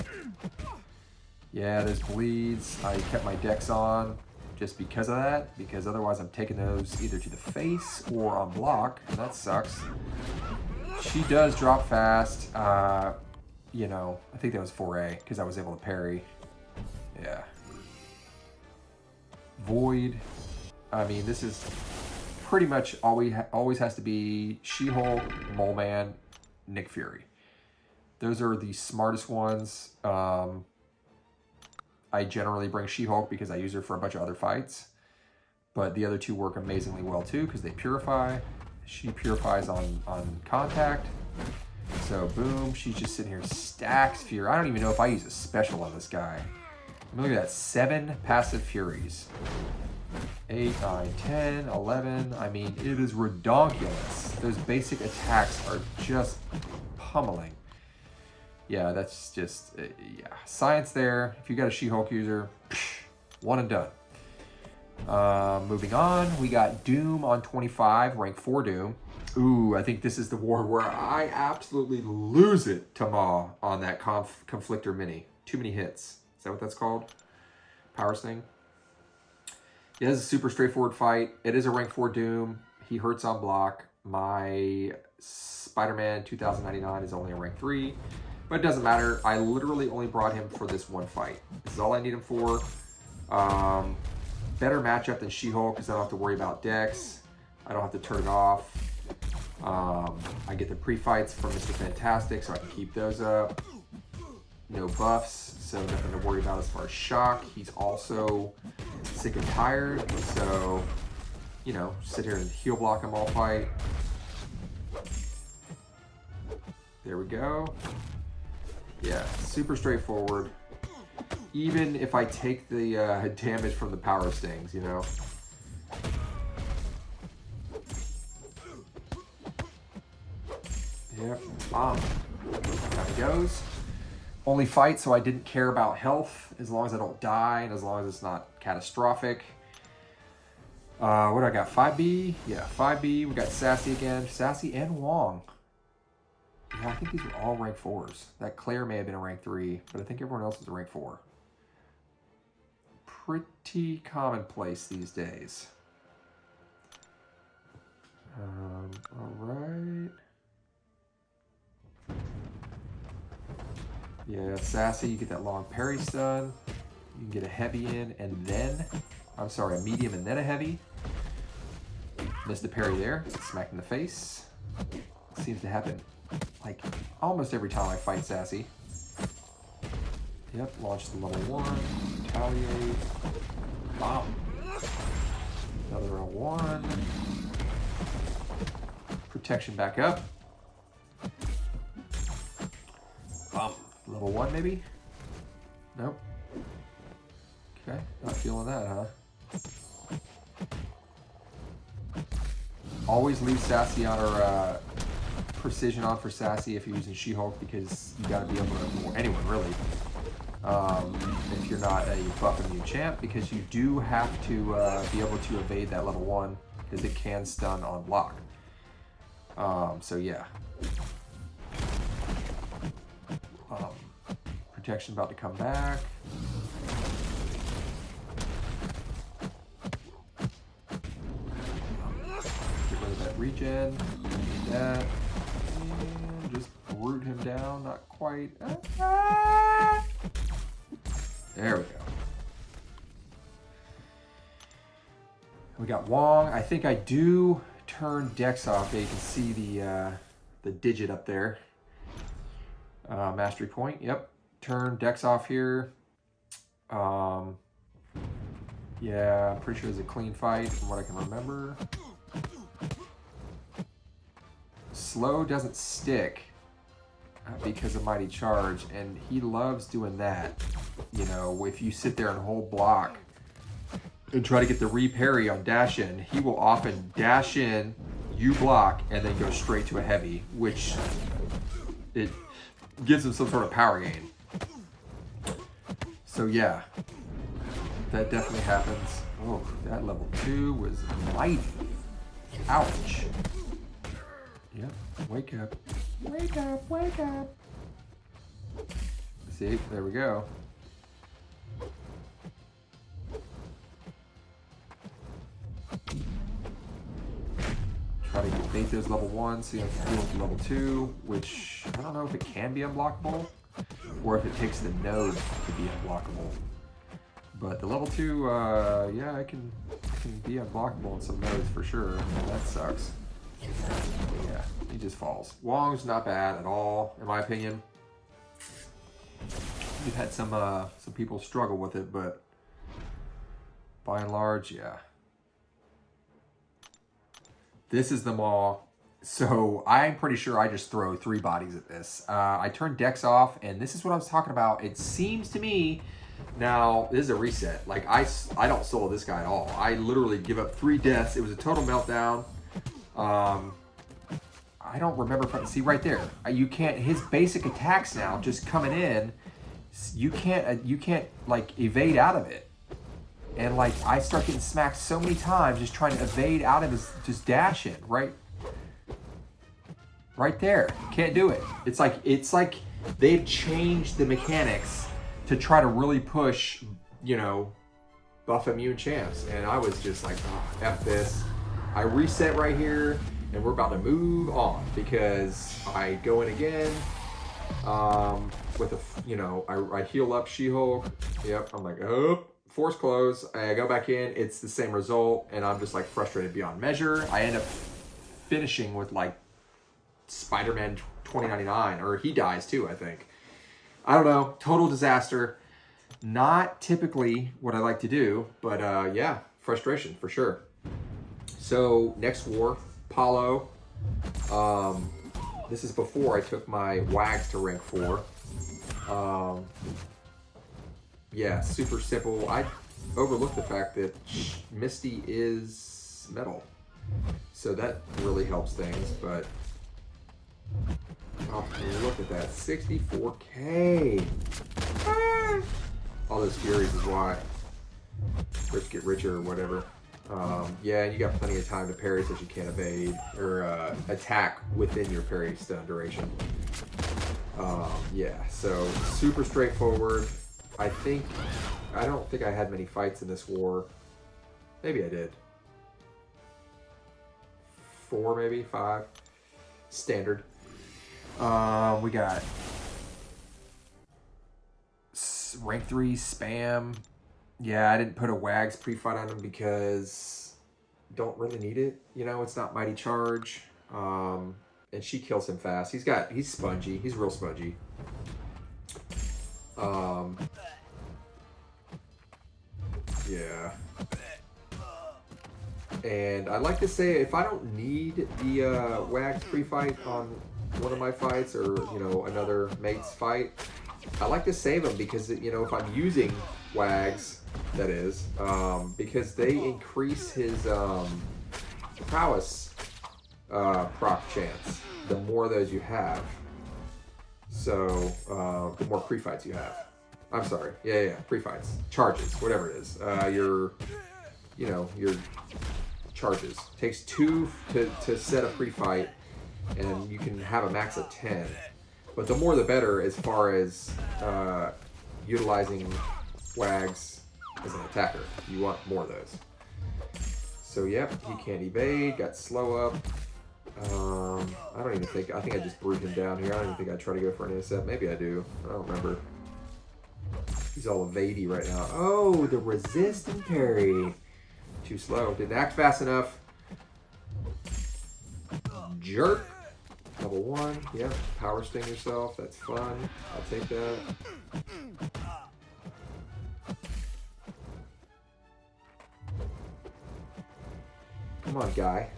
Yeah, there's bleeds. I kept my dex on just because of that, because otherwise I'm taking those either to the face or on block, and that sucks. She does drop fast. You know, I think that was 4A because I was able to parry. Yeah. Void. I mean, this is pretty much always has to be She-Hulk, Mole Man, Nick Fury. Those are the smartest ones. I generally bring She-Hulk because I use her for a bunch of other fights. But the other two work amazingly well too because they purify. She purifies on contact. So boom, she's just sitting here, stacks Fury. I don't even know if I use a special on this guy. I mean, look at that, 7 passive Furies. 8, 9, 10, 11. I mean, it is redonkulous. Those basic attacks are just pummeling. Yeah, that's just, yeah. Science there. If you got a She-Hulk user, one and done. Moving on, we got Doom on 25, rank 4 Doom. Ooh, I think this is the war where I absolutely lose it to Maw on that Conflictor Mini. Too many hits. Is that what that's called? Power Sting? Yeah, this is a super straightforward fight. It is a rank 4 Doom. He hurts on block. My Spider-Man 2099 is only a rank 3. But it doesn't matter. I literally only brought him for this one fight. This is all I need him for. Better matchup than She-Hulk because I don't have to worry about Dex. I don't have to turn it off. I get the pre-fights from Mr. Fantastic, so I can keep those up. No buffs, so nothing to worry about as far as shock. He's also sick and tired, so, you know, sit here and heal block him all fight. There we go. Yeah, super straightforward. Even if I take the damage from the power stings, you know. Yep, bomb. There it goes. Only fight, so I didn't care about health, as long as I don't die, and as long as it's not catastrophic. What do I got? 5B? Yeah, 5B. We got Sassy again. Sassy and Wong. Yeah, I think these are all rank 4s. That Claire may have been a rank 3, but I think everyone else is a rank 4. Pretty commonplace these days. All right. Yeah, Sassy, you get that long parry stun. You can get a heavy in and then, I'm sorry, a medium and then a heavy. Missed the parry there. Smacked in the face. Seems to happen like almost every time I fight Sassy. Yep, launch the level 1. Retaliate. Bomb. Another L1. Protection back up. Bomb. Level 1 maybe? Nope. Okay, not feeling that, huh? Always leave Sassy on, or precision on for Sassy if you're using She-Hulk, because you gotta be able to, or anyone really, if you're not a buff immune champ, because you do have to be able to evade that level 1, because it can stun on block. So yeah. Protection about to come back. Get rid of that regen. Need that. And just root him down. Not quite. There we go. We got Wong. I think I do turn Dex off. Yeah, you can see the digit up there. Mastery point. Yep. Turn Dex off here. Yeah, I'm pretty sure it's a clean fight from what I can remember. Slow doesn't stick because of Mighty Charge, and he loves doing that. You know, if you sit there and hold block and try to get the re-parry on dash in, he will often dash in, you block, and then go straight to a heavy, which it gives him some sort of power gain. So yeah, that definitely happens. Oh, that level 2 was mighty. Ouch. Yep, wake up. Wake up, wake up. See, there we go. Try to bait those level 1 so you have to deal with level 2, which I don't know if it can be unblockable or if it takes the node to be unblockable. But the level 2, yeah, it can be unblockable in some nodes for sure. That sucks. Yeah, he just falls. Wong's not bad at all, in my opinion. We've had some people struggle with it, but by and large, yeah. This is the Maw. So I'm pretty sure I just throw 3 bodies at this. I turned Dex off, and this is what I was talking about. It seems to me, now this is a reset. Like I don't solo this guy at all. I literally give up 3 deaths. It was a total meltdown. I don't remember if I see right there. You can't. His basic attacks now just coming in. You can't like evade out of it. And like I start getting smacked so many times just trying to evade out of his just dash in right there. Can't do it. It's like they've changed the mechanics to try to really push, you know, buff immune champs. And I was just like, oh, F this. I reset right here and we're about to move on because I go in again with a, you know, I heal up She-Hulk. Yep, I'm like, oh, force close. I go back in, it's the same result, and I'm just like frustrated beyond measure. I end up finishing with like Spider-Man 2099, or he dies too, I think. I don't know, total disaster. Not typically what I like to do, but yeah, frustration for sure. So next war, PALØ. This is before I took my WAGs to rank 4. Yeah, super simple. I overlooked the fact that Misty is metal, so that really helps things. But oh, look at that, 64K. Ah! All those Furies is why. Rich get richer or whatever. Yeah, and you got plenty of time to parry so you can't evade or attack within your parry stun duration. Yeah, so super straightforward. I don't think I had many fights in this war. Maybe I did. 4, maybe 5. Standard. We got rank 3 spam. Yeah, I didn't put a WAGs pre-fight on him because don't really need it. You know, it's not Mighty Charge. And she kills him fast. He's spongy. He's real spongy. Yeah. And I'd like to say, if I don't need the Wags pre-fight on one of my fights, or, you know, another mate's fight, I like to save them because, you know, if I'm using Wags, that is, because they increase his prowess proc chance the more of those you have. So, the more pre-fights you have. I'm sorry. Yeah, pre-fights. Charges, whatever it is. Your charges. Takes 2 to set a pre-fight, and you can have a max of 10. But the more the better as far as utilizing Wags as an attacker. You want more of those. So, yep, he can't evade. Got slow up. I think I just brewed him down here. I don't even think I try to go for an intercept. Maybe I do. I don't remember. He's all evadey right now. Oh, the resist and parry. Too slow. Didn't act fast enough. Jerk. Level 1. Yep. Power sting yourself. That's fun. I'll take that. Come on, guy.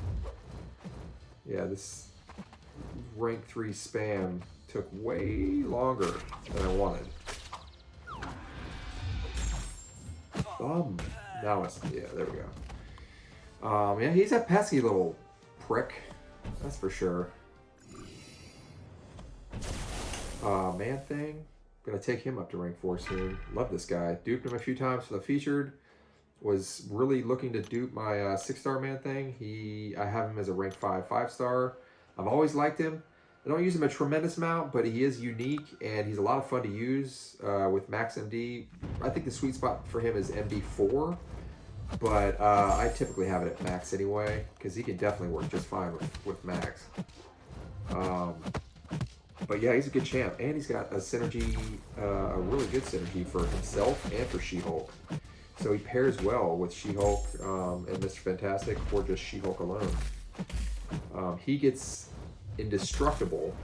Yeah, this rank 3 spam took way longer than I wanted. Now it's, yeah, there we go. Yeah, he's a pesky little prick. That's for sure. Man thing. Gonna take him up to rank 4 soon. Love this guy. Duped him a few times for the featured. Was really looking to dupe my 6-star man thing. I have him as a rank 5 5-star. I've always liked him. I don't use him a tremendous amount, but he is unique and he's a lot of fun to use with max MD. I think the sweet spot for him is MD 4, but I typically have it at max anyway because he can definitely work just fine with max. But yeah, he's a good champ, and he's got a synergy, a really good synergy for himself and for She-Hulk. So he pairs well with She-Hulk and Mr. Fantastic, or just She-Hulk alone. He gets indestructible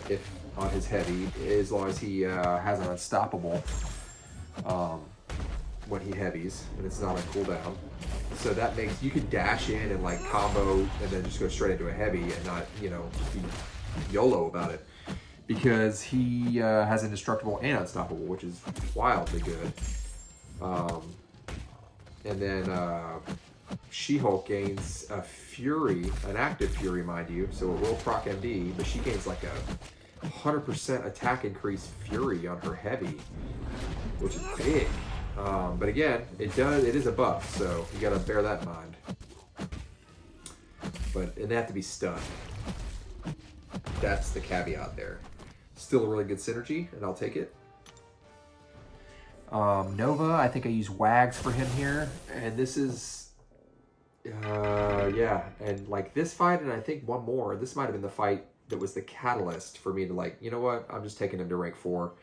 if on his heavy, as long as he has an unstoppable when he heavies, and it's not a cooldown. So that makes, you can dash in and like combo and then just go straight into a heavy and not, you know, be YOLO about it. Because he has indestructible and unstoppable, which is wildly good. And then She-Hulk gains a Fury, an active Fury, mind you, so it will proc MD, but she gains like a 100% attack increase Fury on her heavy, which is big. But again, it is a buff, so you gotta bear that in mind. But they have to be stunned. That's the caveat there. Still a really good synergy, and I'll take it. Nova, I think I use Wags for him here, and this is, yeah, and like this fight, and I think one more, this might have been the fight that was the catalyst for me to like, you know what, I'm just taking him to rank 4,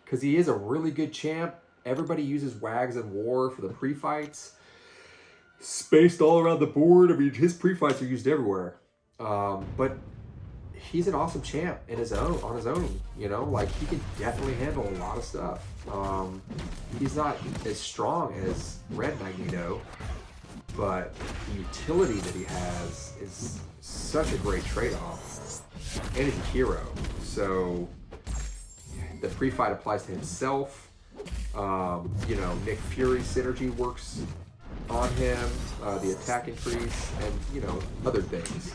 because he is a really good champ. Everybody uses Wags in war for the pre-fights, spaced all around the board. I mean, his pre-fights are used everywhere, but he's an awesome champ on his own, you know, like he can definitely handle a lot of stuff. He's not as strong as Red Magneto, but the utility that he has is such a great trade-off, and he's a hero. So the pre-fight applies to himself. You know, Nick Fury synergy works on him, the attack increase, and, you know, other things.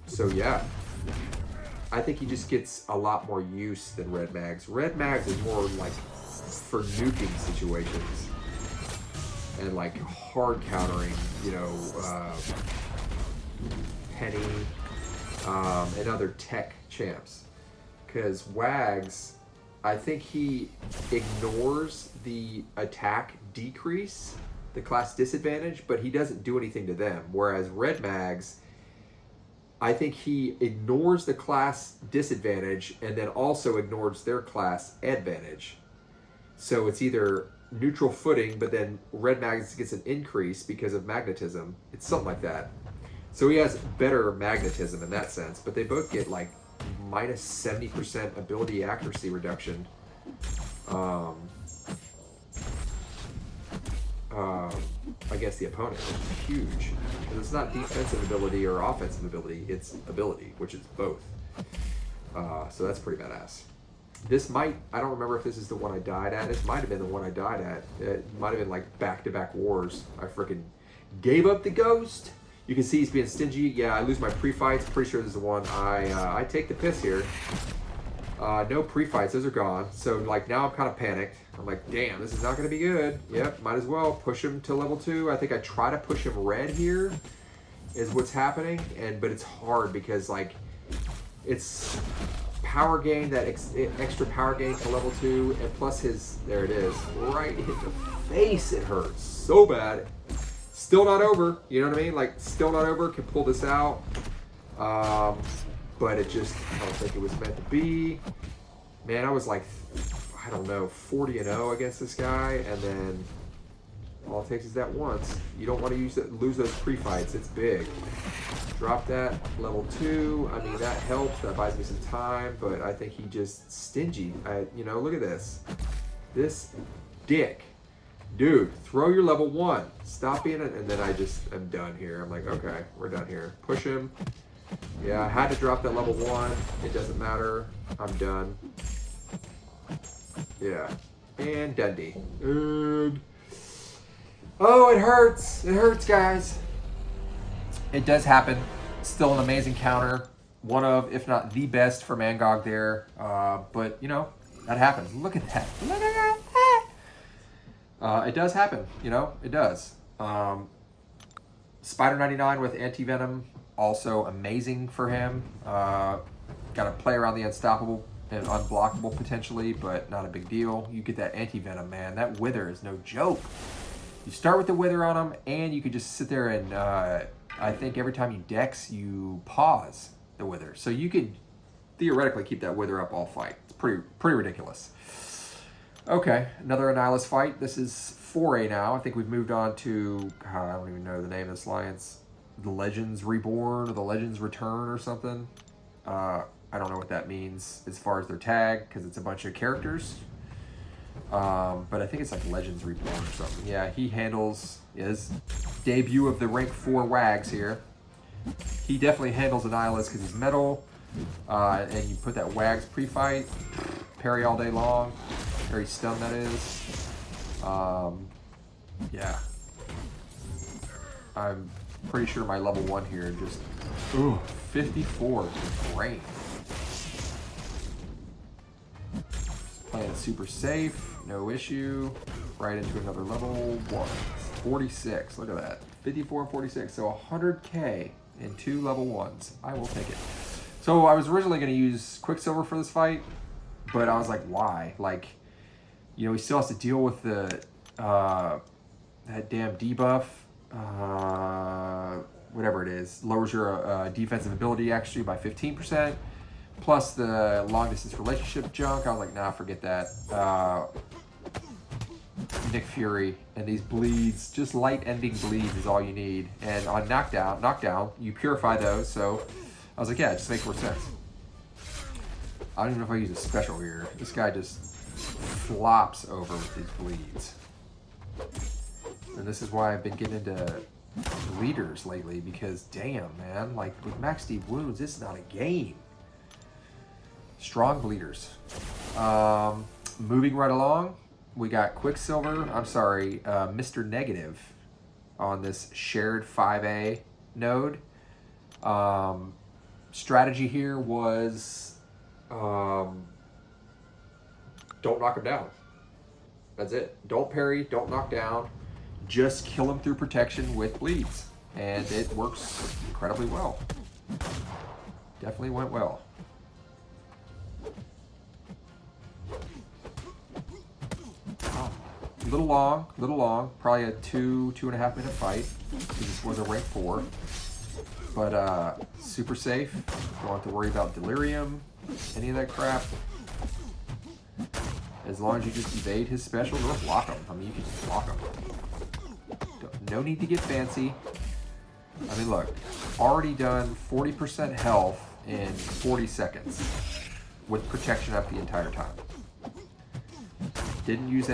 So yeah, I think he just gets a lot more use than Red Mags. Red Mags is more like for nuking situations and like hard countering, you know, Penny and other tech champs. Because Wags, I think he ignores the attack decrease, the class disadvantage, but he doesn't do anything to them. Whereas Red Mags, I think he ignores the class disadvantage and then also ignores their class advantage. So it's either neutral footing, but then red magnets gets an increase because of magnetism. It's something like that. So he has better magnetism in that sense, but they both get like minus 70% ability accuracy reduction. Against the opponent, which is huge. Because it's not defensive ability or offensive ability, it's ability, which is both. So that's pretty badass. This might, I don't remember if this is the one I died at. This might have been the one I died at. It might have been like back-to-back wars. I freaking gave up the ghost. You can see he's being stingy. Yeah, I lose my pre-fights. Pretty sure this is the one I take the piss here. No pre-fights, those are gone. So like now I'm kind of panicked. I'm like, damn, this is not going to be good. Yep, might as well push him to level 2. I think I try to push him red here is what's happening. But it's hard because like it's power gain, that extra power gain to level 2, and plus his, there it is, right in the face. It hurts so bad. Still not over, you know what I mean? Like still not over, can pull this out. But it just, I don't think it was meant to be. Man, I was like, I don't know, 40-0 against this guy, and then all it takes is that once. You don't want to lose those pre-fights. It's big. Drop that, level 2. I mean, that helps. That buys me some time, but I think he just stingy. You know, look at this. This dick. Dude, throw your level 1. Stop being it, and then I'm done here. I'm like, okay, we're done here. Push him. Yeah, I had to drop that level 1. It doesn't matter. I'm done. Yeah. And Dundee. And... oh, it hurts. It hurts, guys. It does happen. Still an amazing counter. One of, if not the best for Mangog there. But, you know, that happens. Look at that. Look at that. It does happen. You know, it does. Spider 99 with anti-venom. Also amazing for him. Got to play around the unstoppable and unblockable potentially, but not a big deal. You get that anti-venom, man. That wither is no joke. You start with the wither on him, and you could just sit there and I think every time you dex, you pause the wither. So you could theoretically keep that wither up all fight. It's pretty ridiculous. Okay, another Annihilus fight. This is 4A now. I think we've moved on to, I don't even know the name of this alliance. The Legends Reborn or the Legends Return or something. I don't know what that means as far as their tag, because it's a bunch of characters. But I think it's like Legends Reborn or something. Yeah, he handles his debut of the rank 4 wags here. He definitely handles Annihilus because he's metal. And you put that wags pre-fight, parry all day long. Parry stun, that is. Yeah. I'm pretty sure my level 1 here just, 54 great. Just playing it super safe, no issue. Right into another level 1. 46, look at that. 54 and 46, so 100k in 2 level 1s. I will take it. So I was originally going to use Quicksilver for this fight, but I was like, why? Like, you know, he still has to deal with the that damn debuff. Whatever it is, lowers your defensive ability actually by 15%, plus the long distance relationship junk. I was like, nah, forget that. Nick Fury and these bleeds, just light ending bleeds is all you need. And on knockdown, you purify those. So I was like, yeah, it just makes more sense. I don't even know if I use a special here. This guy just flops over with these bleeds. And this is why I've been getting into bleeders lately, because damn, man, like with max deep wounds, this is not a game. Strong bleeders. Moving right along, we got Quicksilver, Mr. Negative on this shared 5A node. Strategy here was don't knock him down. That's it. Don't parry, don't knock down. Just kill him through protection with bleeds. And it works incredibly well. Definitely went well. Little long. Probably a 2.5 minute fight. This was a rank 4. But super safe. Don't have to worry about delirium, any of that crap. As long as you just evade his specials or block them. I mean, you can just block them. No need to get fancy. I mean, look, already done 40% health in 40 seconds with protection up the entire time. Didn't use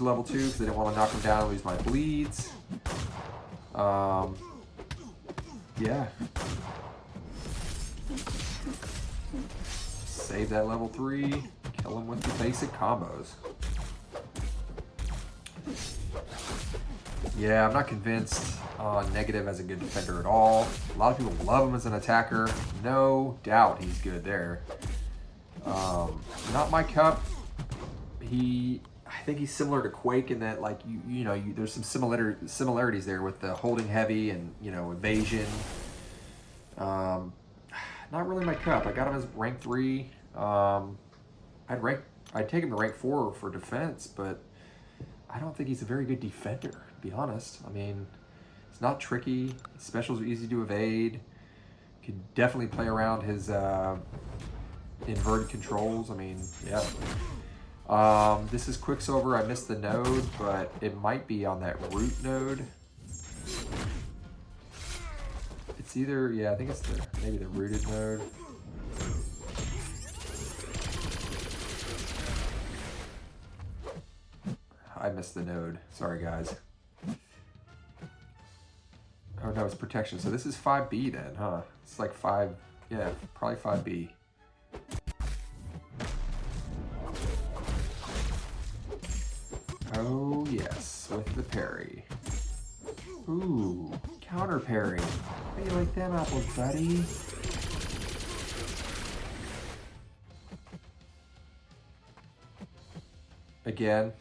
level 2 because I didn't want to knock him down and lose my bleeds. Yeah. Save that level 3. Kill him with the basic combos. Yeah, I'm not convinced Negative as a good defender at all. A lot of people love him as an attacker. No doubt he's good there. Not my cup. I think he's similar to Quake in that, like, there's some similarities there with the holding heavy and, evasion. Not really my cup. I got him as rank 3. I'd take him to rank 4 for defense, but I don't think he's a very good defender, to be honest. I mean, it's not tricky. His specials are easy to evade. Could definitely play around his inverted controls. I mean, yeah. This is Quicksilver. I missed the node, but it might be on that root node. It's either, yeah, I think it's maybe the rooted node. I missed the node. Sorry, guys. Oh, no, it's protection. So this is 5B then, huh? It's like 5, yeah, probably 5B. Oh, yes, with the parry. Ooh, counter parry. How do you like them apples, buddy? Again,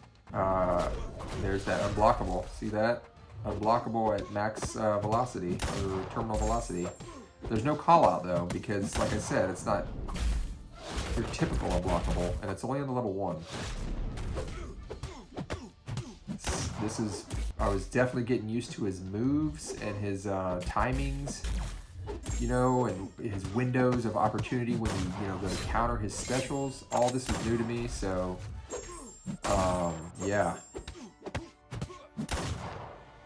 there's that unblockable. See that? Unblockable at max velocity, or terminal velocity. There's no call out though, because like I said, it's not your typical unblockable, and it's only on the level 1. I was definitely getting used to his moves and his timings, and his windows of opportunity when you, go to counter his specials. All this was new to me, so, yeah.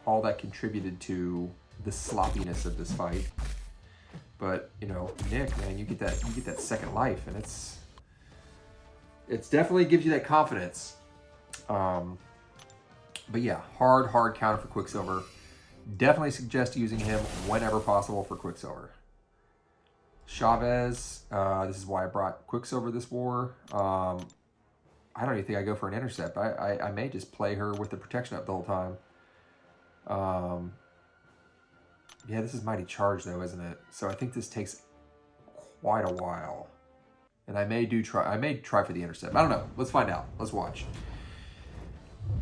All that contributed to the sloppiness of this fight. But, Nick, man, you get that second life, and it's definitely gives you that confidence. But yeah, hard counter for Quicksilver. Definitely suggest using him whenever possible for Quicksilver. Chavez, this is why I brought Quicksilver this war. I don't even think I go for an intercept. I may just play her with the protection up the whole time. Yeah, this is Mighty Charge though, isn't it? So I think this takes quite a while. And I may try for the intercept. I don't know. Let's find out. Let's watch.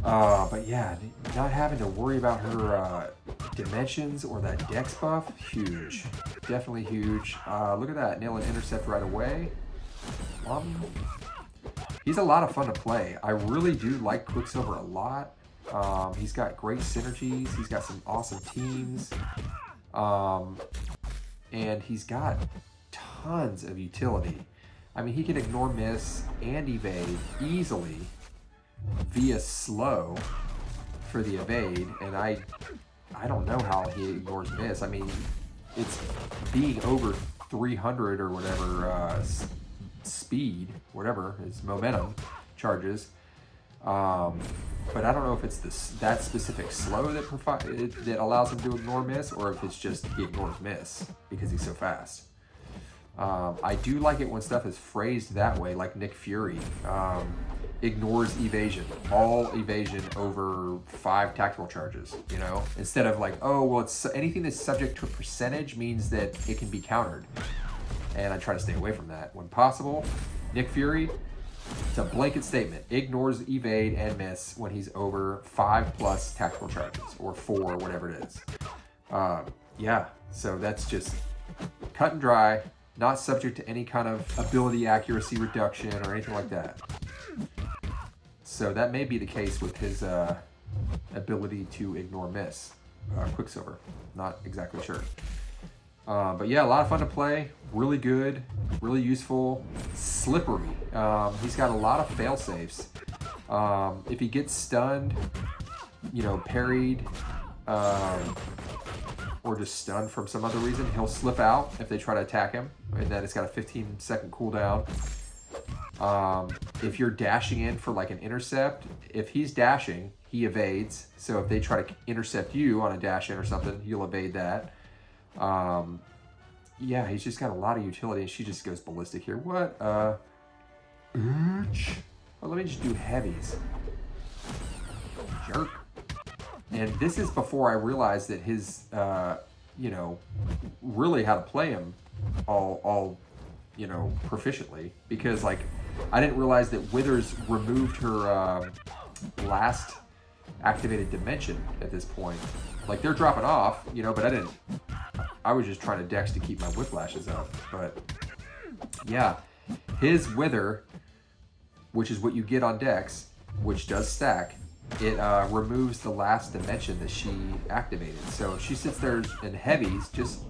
But yeah, not having to worry about her dimensions or that dex buff, huge. Definitely huge. Look at that, nail an intercept right away. He's a lot of fun to play. I really do like Quicksilver a lot. He's got great synergies. He's got some awesome teams. And he's got tons of utility. I mean, he can ignore miss and evade easily via slow for the evade, and I don't know how he ignores miss. I mean, it's being over 300 or whatever speed, whatever his momentum charges. But I don't know if it's that specific slow that allows him to ignore miss, or if it's just he ignores miss because he's so fast. I do like it when stuff is phrased that way, like Nick Fury. Ignores evasion, all evasion over 5 tactical charges, instead of like, oh, well, it's anything that's subject to a percentage means that it can be countered. And I try to stay away from that when possible. Nick Fury, it's a blanket statement. Ignores evade and miss when he's over 5+ tactical charges, or 4, whatever it is. Yeah, so that's just cut and dry, not subject to any kind of ability accuracy reduction or anything like that. So that may be the case with his ability to ignore miss. Quicksilver, not exactly sure. But yeah, a lot of fun to play. Really good, really useful, slippery. He's got a lot of fail safes. If he gets stunned, you know, parried, or just stunned from some other reason, he'll slip out if they try to attack him, and then it's got a 15-second cooldown. If you're dashing in for like an intercept, if he's dashing, he evades. So if they try to intercept you on a dash in or something, you'll evade that. Yeah, he's just got a lot of utility, and she just goes ballistic here. What? Well, let me just do heavies. Jerk. And this is before I realized that his, you know, really how to play him all, you know, proficiently. Because, like, I didn't realize that Withers removed her last activated dimension at this point. Like, they're dropping off, you know, but I was just trying to dex to keep my whiplashes up. But, yeah, his Wither, which is what you get on dex, which does stack, it removes the last dimension that she activated. So if she sits there in heavies, just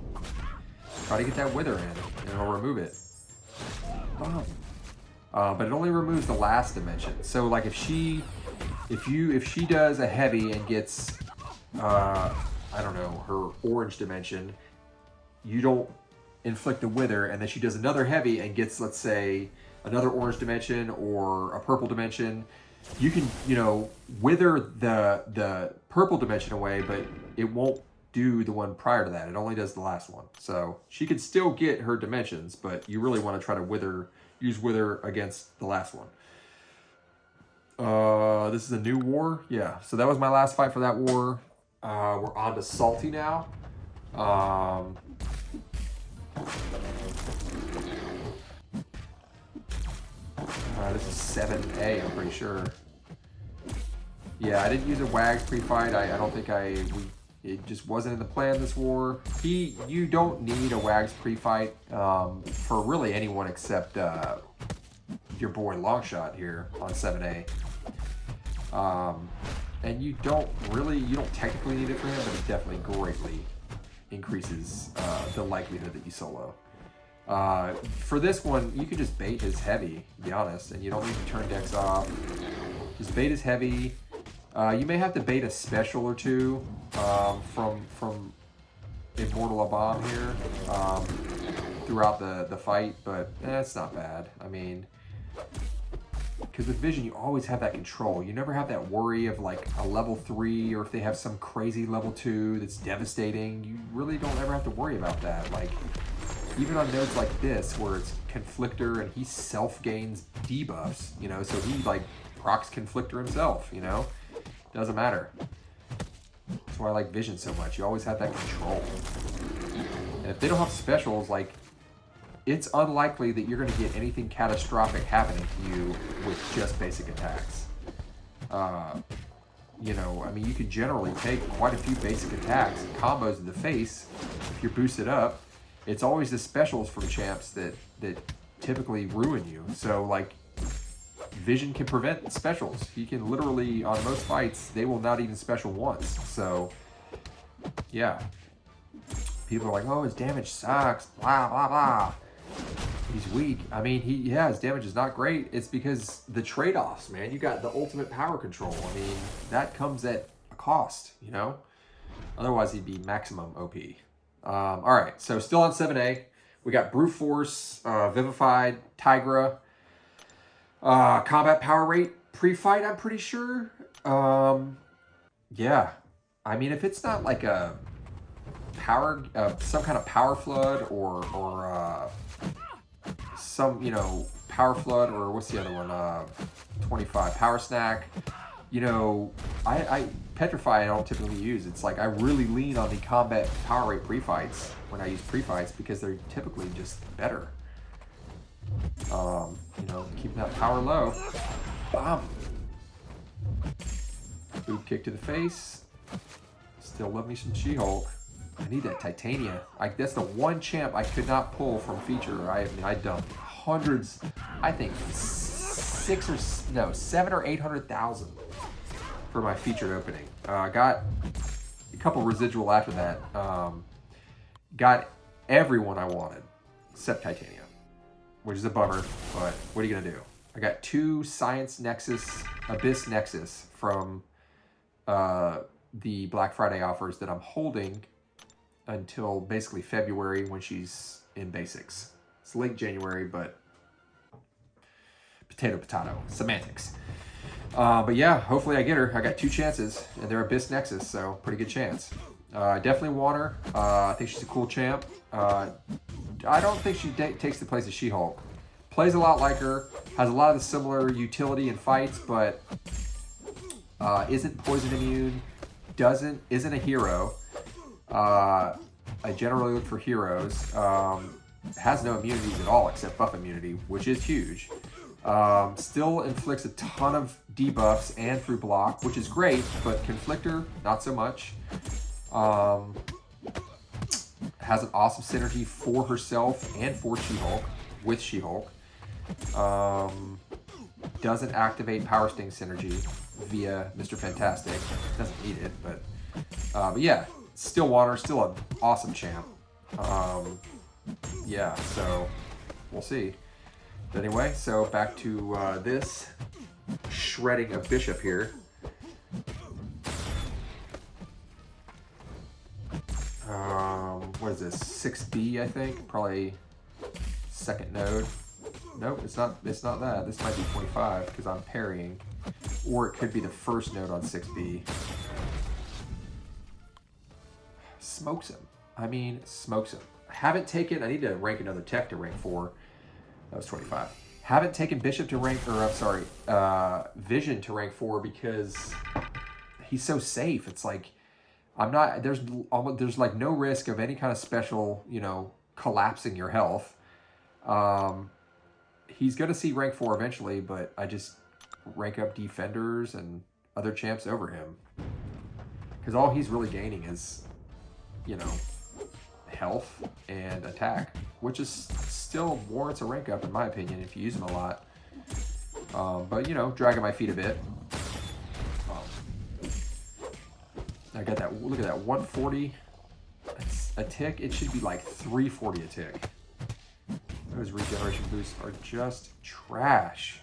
try to get that Wither in, and it'll remove it. But it only removes the last dimension. So like if she does a heavy and gets I don't know, her orange dimension, you don't inflict the Wither, and then she does another heavy and gets, let's say, another orange dimension or a purple dimension. You can, you know, wither the purple dimension away, but it won't do the one prior to that. It only does the last one. So she can still get her dimensions, but you really want to try to use wither against the last one. This is a new war. Yeah, so that was my last fight for that war. We're on to Sâlty now. This is 7A, I'm pretty sure. Yeah, I didn't use a Wags pre-fight. I don't think it just wasn't in the plan this war. You don't need a Wags pre-fight for really anyone except your boy Longshot here on 7A. And you don't technically need it for him, but it definitely greatly increases the likelihood that you solo. For this one, you can just bait his heavy, to be honest, and you don't need to turn decks off. Just bait his heavy. You may have to bait a special or two from Immortal iBom here throughout the fight, but it's not bad. I mean, because with Vision, you always have that control. You never have that worry of like a level 3, or if they have some crazy level 2 that's devastating. You really don't ever have to worry about that. Like, even on nodes like this, where it's Conflictor and he self-gains debuffs, you know, so he like procs Conflictor himself, you know? Doesn't matter. That's why I like Vision so much. You always have that control. And if they don't have specials, like, it's unlikely that you're going to get anything catastrophic happening to you with just basic attacks. You know, I mean, you could generally take quite a few basic attacks and combos in the face if you're boosted up. It's always the specials from champs that typically ruin you. So, like, Vision can prevent specials. He can literally, on most fights, they will not even special once. So, yeah. People are like, oh, his damage sucks, blah, blah, blah. He's weak. I mean, his damage is not great. It's because the trade-offs, man. You got the ultimate power control. I mean, that comes at a cost, you know? Otherwise, he'd be maximum OP. All right, so still on 7A. We got Brute Force, Vivified, Tigra, combat power rate pre-fight, I'm pretty sure. Yeah. I mean, if it's not like a power, some kind of power flood or some, you know, power flood, or what's the other one? 25 power snack. You know, I Petrify I don't typically use. It's like I really lean on the combat power rate pre-fights when I use pre-fights because they're typically just better. You know, keeping that power low. Bomb. Boot kick to the face. Still love me some She-Hulk. I need that Titania. That's the one champ I could not pull from feature. I mean, I dumped hundreds, I think 7 or 800,000 for my featured opening. Got a couple residual after that. Got everyone I wanted except Titania, which is a bummer, but what are you gonna do? I got 2 Science Nexus, Abyss Nexus from the Black Friday offers that I'm holding until basically February when she's in basics. It's late January, but potato, semantics. But yeah, hopefully I get her. I got 2 chances, and they're Abyss Nexus, so pretty good chance. I definitely want her. I think she's a cool champ. I don't think she takes the place of She-Hulk. Plays a lot like her, has a lot of the similar utility in fights, but isn't poison immune, isn't a hero. I generally look for heroes. Has no immunities at all except buff immunity, which is huge. Still inflicts a ton of debuffs and through block, which is great, but Conflictor, not so much. Has an awesome synergy for herself and for She-Hulk, with She-Hulk. Doesn't activate Power Sting synergy via Mr. Fantastic. Doesn't need it, but yeah, still want her, still an awesome champ. Yeah, so we'll see. But anyway, so back to this shredding of Bishop here. What is this? 6B, I think. Probably second node. Nope, it's not that. This might be 25 because I'm parrying. Or it could be the first node on 6B. Smokes him. I mean, smokes him. Haven't taken, I need to rank another tech to rank 4. That was 25. Haven't taken Bishop to rank, or I'm sorry, Vision to rank 4 because he's so safe. It's like, I'm not, there's like no risk of any kind of special, you know, collapsing your health. He's going to see rank 4 eventually, but I just rank up defenders and other champs over him. Because all he's really gaining is, you know, health and attack, which is still warrants a rank up in my opinion if you use him a lot. But, you know, dragging my feet a bit. I got that, look at that, 140 a tick. It should be like 340 a tick. Those regeneration boosts are just trash.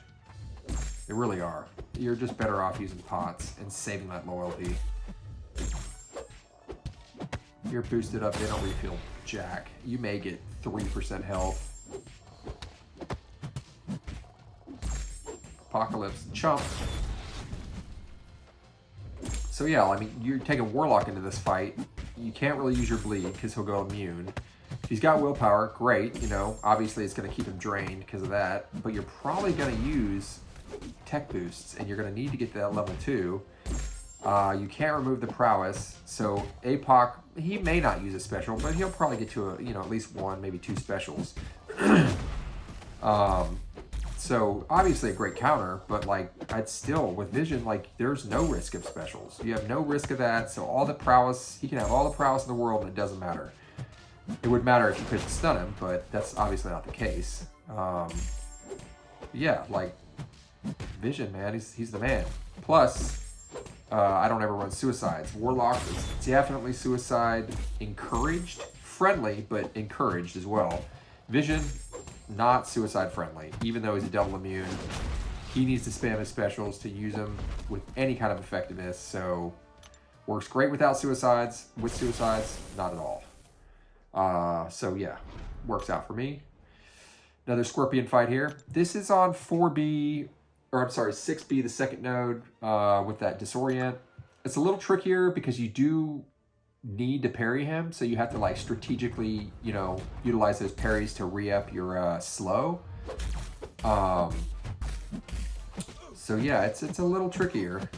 They really are. You're just better off using pots and saving that loyalty. You're boosted up, they don't refill jack. You may get 3% health. Apocalypse, chump. So yeah, I mean, you're taking Warlock into this fight. You can't really use your bleed because he'll go immune. If he's got willpower, great. You know, obviously it's going to keep him drained because of that. But you're probably going to use tech boosts, and you're going to need to get to that level 2. You can't remove the prowess. So APOC, he may not use a special, but he'll probably get to a, you know, at least 1, maybe 2 specials. So obviously a great counter, but like I'd still, with Vision, like there's no risk of specials. You have no risk of that. So all the prowess, he can have all the prowess in the world and it doesn't matter. It would matter if you couldn't stun him, but that's obviously not the case. Yeah, like Vision, man, he's the man. Plus, I don't ever run suicides. Warlock is definitely suicide encouraged, friendly, but encouraged as well. Vision, not suicide friendly, even though he's a double immune. He needs to spam his specials to use them with any kind of effectiveness. So works great without suicides. With suicides, not at all. So yeah, works out for me. Another Scorpion fight here. This is on 4B, or I'm sorry, 6B, the second node, with that Disorient. It's a little trickier because you do need to parry him, so you have to like strategically, you know, utilize those parries to re-up your slow. So yeah, it's a little trickier.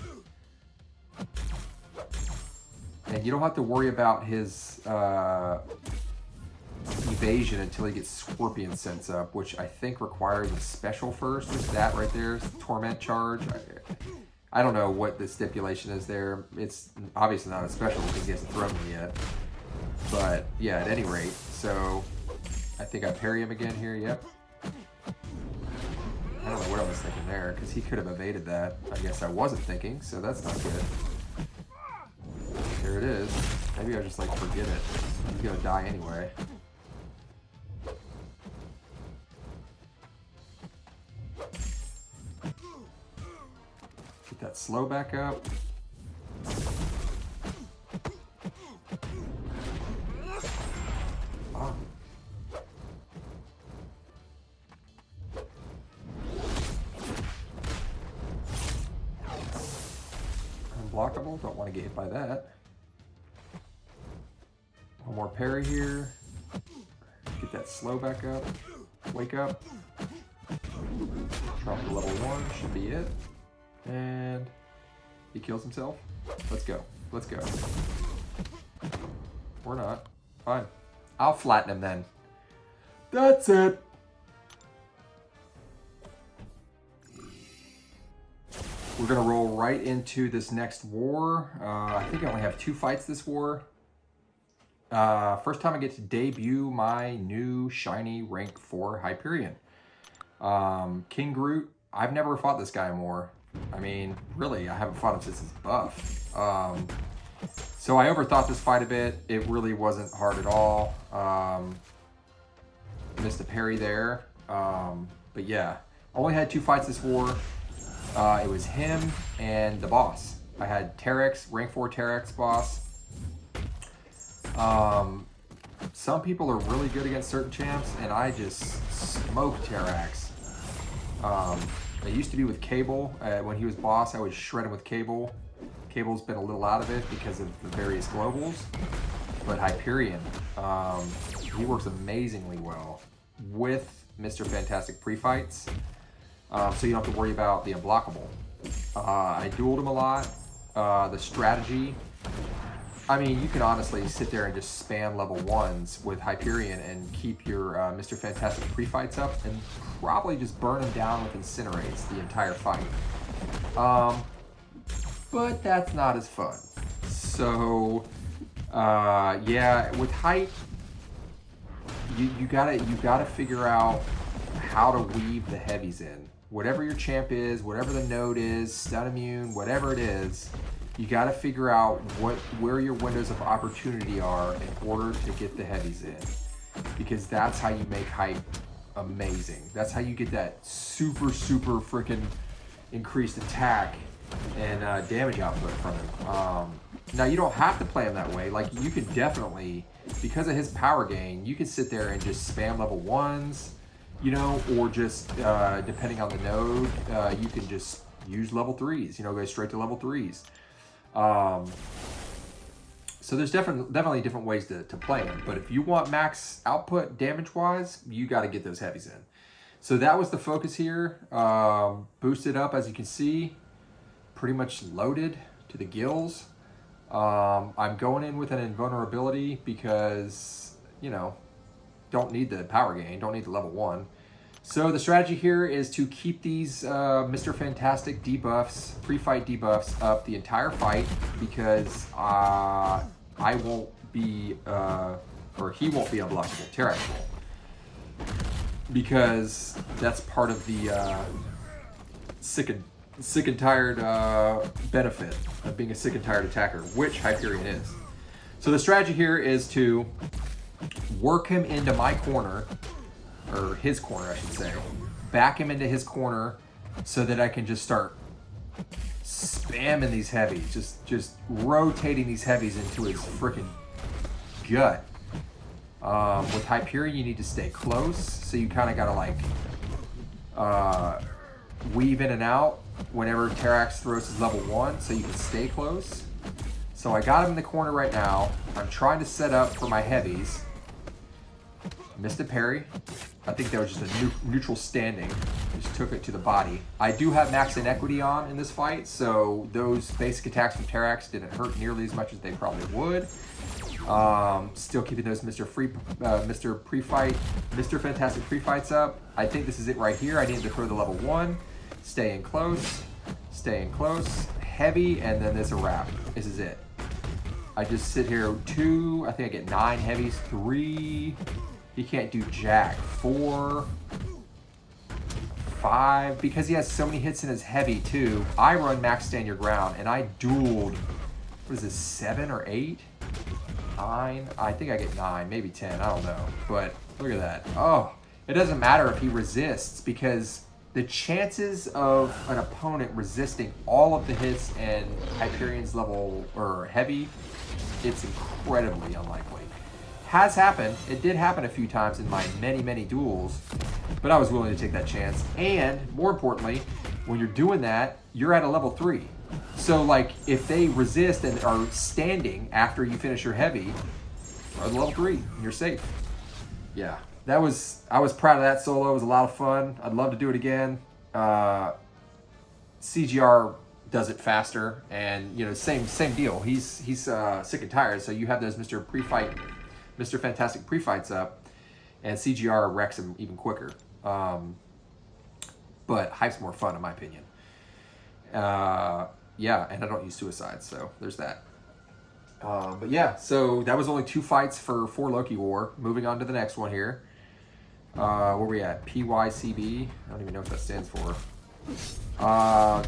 And you don't have to worry about his evasion until he gets Scorpion Sense up, which I think requires a special first. Just that right there, Torment Charge. I don't know what the stipulation is there. It's obviously not a special because he hasn't thrown me yet. But yeah, at any rate, so I think I parry him again here. Yep. I don't know what I was thinking there because he could have evaded that. I guess I wasn't thinking, so that's not good. There it is. Maybe I just like forget it. He's gonna die anyway. that slow back up. Oh. Unblockable, don't want to get hit by that. One more parry here. Get that slow back up. Wake up. Drop to level 1, should be it. And he kills himself. Let's go. Let's go. Or not. Fine. I'll flatten him then. That's it. We're gonna roll right into this next war. I think I only have 2 fights this war. First time I get to debut my new shiny rank 4 Hyperion. King Groot. I've never fought this guy more. I mean, really, I haven't fought him since his buff. So I overthought this fight a bit. It really wasn't hard at all. Missed a parry there. But yeah, only had 2 fights this war. It was him and the boss. I had Terrax, rank 4 Terrax boss. Some people are really good against certain champs, and I just smoked Terrax. It used to be with Cable. When he was boss, I would shred him with Cable. Cable's been a little out of it because of the various globals. But Hyperion, he works amazingly well with Mr. Fantastic pre-fights. So you don't have to worry about the unblockable. I dueled him a lot. The strategy, I mean, you can honestly sit there and just spam level 1s with Hyperion and keep your Mr. Fantastic pre-fights up and probably just burn him down with Incinerates the entire fight. But that's not as fun. So, yeah, with Hype, you gotta figure out how to weave the heavies in. Whatever your champ is, whatever the node is, stun immune, whatever it is, you got to figure out where your windows of opportunity are in order to get the heavies in, because that's how you make Hype amazing. That's how you get that super freaking increased attack and damage output from him. Now you don't have to play him that way. Like, you can definitely, because of his power gain, you can sit there and just spam level 1s, you know, or just depending on the node, you can just use level 3s, you know, go straight to level 3s. So there's definitely different ways to play him, but if you want max output damage wise, you got to get those heavies in. So that was the focus here. Boosted up, as you can see, pretty much loaded to the gills. I'm going in with an invulnerability because, you know, don't need the power gain, don't need the level 1. So the strategy here is to keep these Mr. Fantastic debuffs, pre-fight debuffs up the entire fight, because I won't be, or he won't be unblockable, Terrax will. Because that's part of the sick and tired benefit of being a sick and tired attacker, which Hyperion is. So the strategy here is to work him into my corner, or his corner, I should say. Back him into his corner so that I can just start spamming these heavies, just rotating these heavies into his freaking gut. With Hyperion, you need to stay close, so you kind of gotta like weave in and out whenever Terrax throws his level 1, so you can stay close. So I got him in the corner right now. I'm trying to set up for my heavies. Missed a parry. I think that was just a neutral standing. Just took it to the body. I do have max inequity on in this fight, so those basic attacks from Terrax didn't hurt nearly as much as they probably would. Still keeping those Mr. Fantastic pre-fights up. I think this is it right here. I need to throw the level 1. Stay in close, heavy, and then there's a wrap. This is it. I just sit here 2, I think I get 9 heavies, 3, he can't do jack, 4, 5, because he has so many hits in his heavy too. I run max stand your ground, and I dueled, what is this, 7 or 8? 9, I think I get 9, maybe 10, I don't know, but look at that. Oh, it doesn't matter if he resists, because the chances of an opponent resisting all of the hits and Hyperion's level or heavy, it's incredibly unlikely. Has happened. It did happen a few times in my many duels, but I was willing to take that chance. And more importantly, when you're doing that, you're at a level 3. So like if they resist and are standing after you finish your heavy, you're at level 3 and you're safe. Yeah, I was proud of that solo. It was a lot of fun. I'd love to do it again. CGR does it faster, and you know, same deal. He's sick and tired. So you have those Mr. Fantastic pre-fights up, and CGR wrecks him even quicker. But Hype's more fun in my opinion. Yeah, and I don't use suicides, so there's that. But yeah, so that was only 2 fights for Loki War. Moving on to the next one here. Where we at? PYCB. I don't even know what that stands for.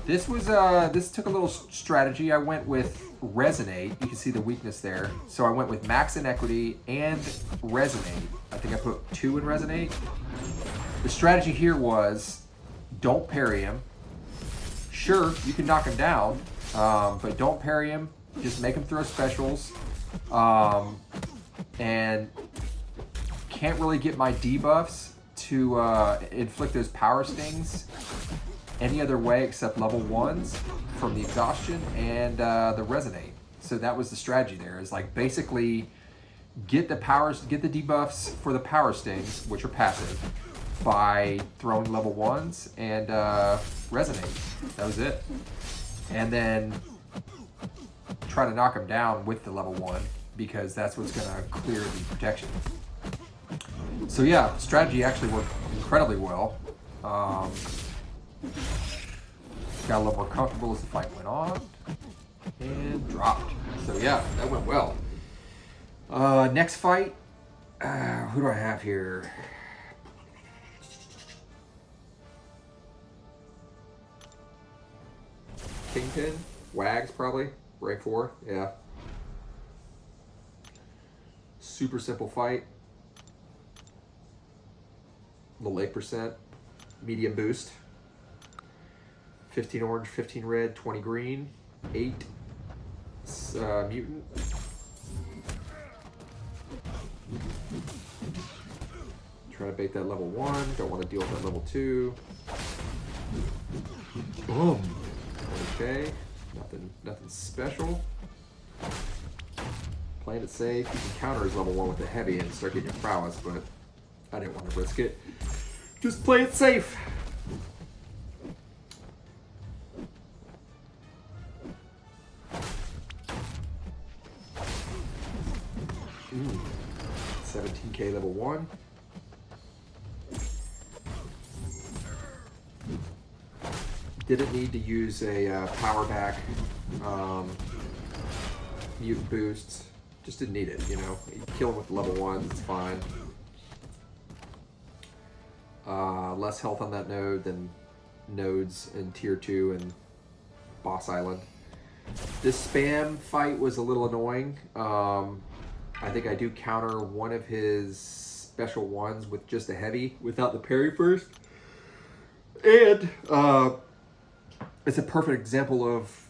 This took a little strategy. I went with Resonate. You can see the weakness there. So I went with Max Inequity and Resonate. I think I put 2 in Resonate. The strategy here was don't parry him. Sure, you can knock him down, but don't parry him. Just make him throw specials. And can't really get my debuffs to inflict those power stings any other way except level 1s from the exhaustion and the resonate. So that was the strategy there, is like basically get the debuffs for the power stings, which are passive, by throwing level 1s and resonate. That was it. And then try to knock him down with the level 1, because that's what's going to clear the protection. So yeah, strategy actually worked incredibly well. Got a little more comfortable as the fight went on, and dropped. So yeah, that went well. Next fight, who do I have here? Kingpin? Wags probably, rank 4, yeah. Super simple fight. Little 8%, medium boost. 15 orange, 15 red, 20 green, 8 mutant. Trying to bait that level 1, don't want to deal with that level 2. Boom. Okay, nothing special. Playing it safe. You can counter his level 1 with a heavy and start getting your prowess, but I didn't want to risk it. Just play it safe. Ooh, 17k level 1. Didn't need to use a power back mutant boosts. Just didn't need it, you know. You kill him with the level 1s, it's fine. Less health on that node than nodes in tier 2 and boss island. This spam fight was a little annoying. I think I do counter one of his special ones with just a heavy without the parry first. And it's a perfect example of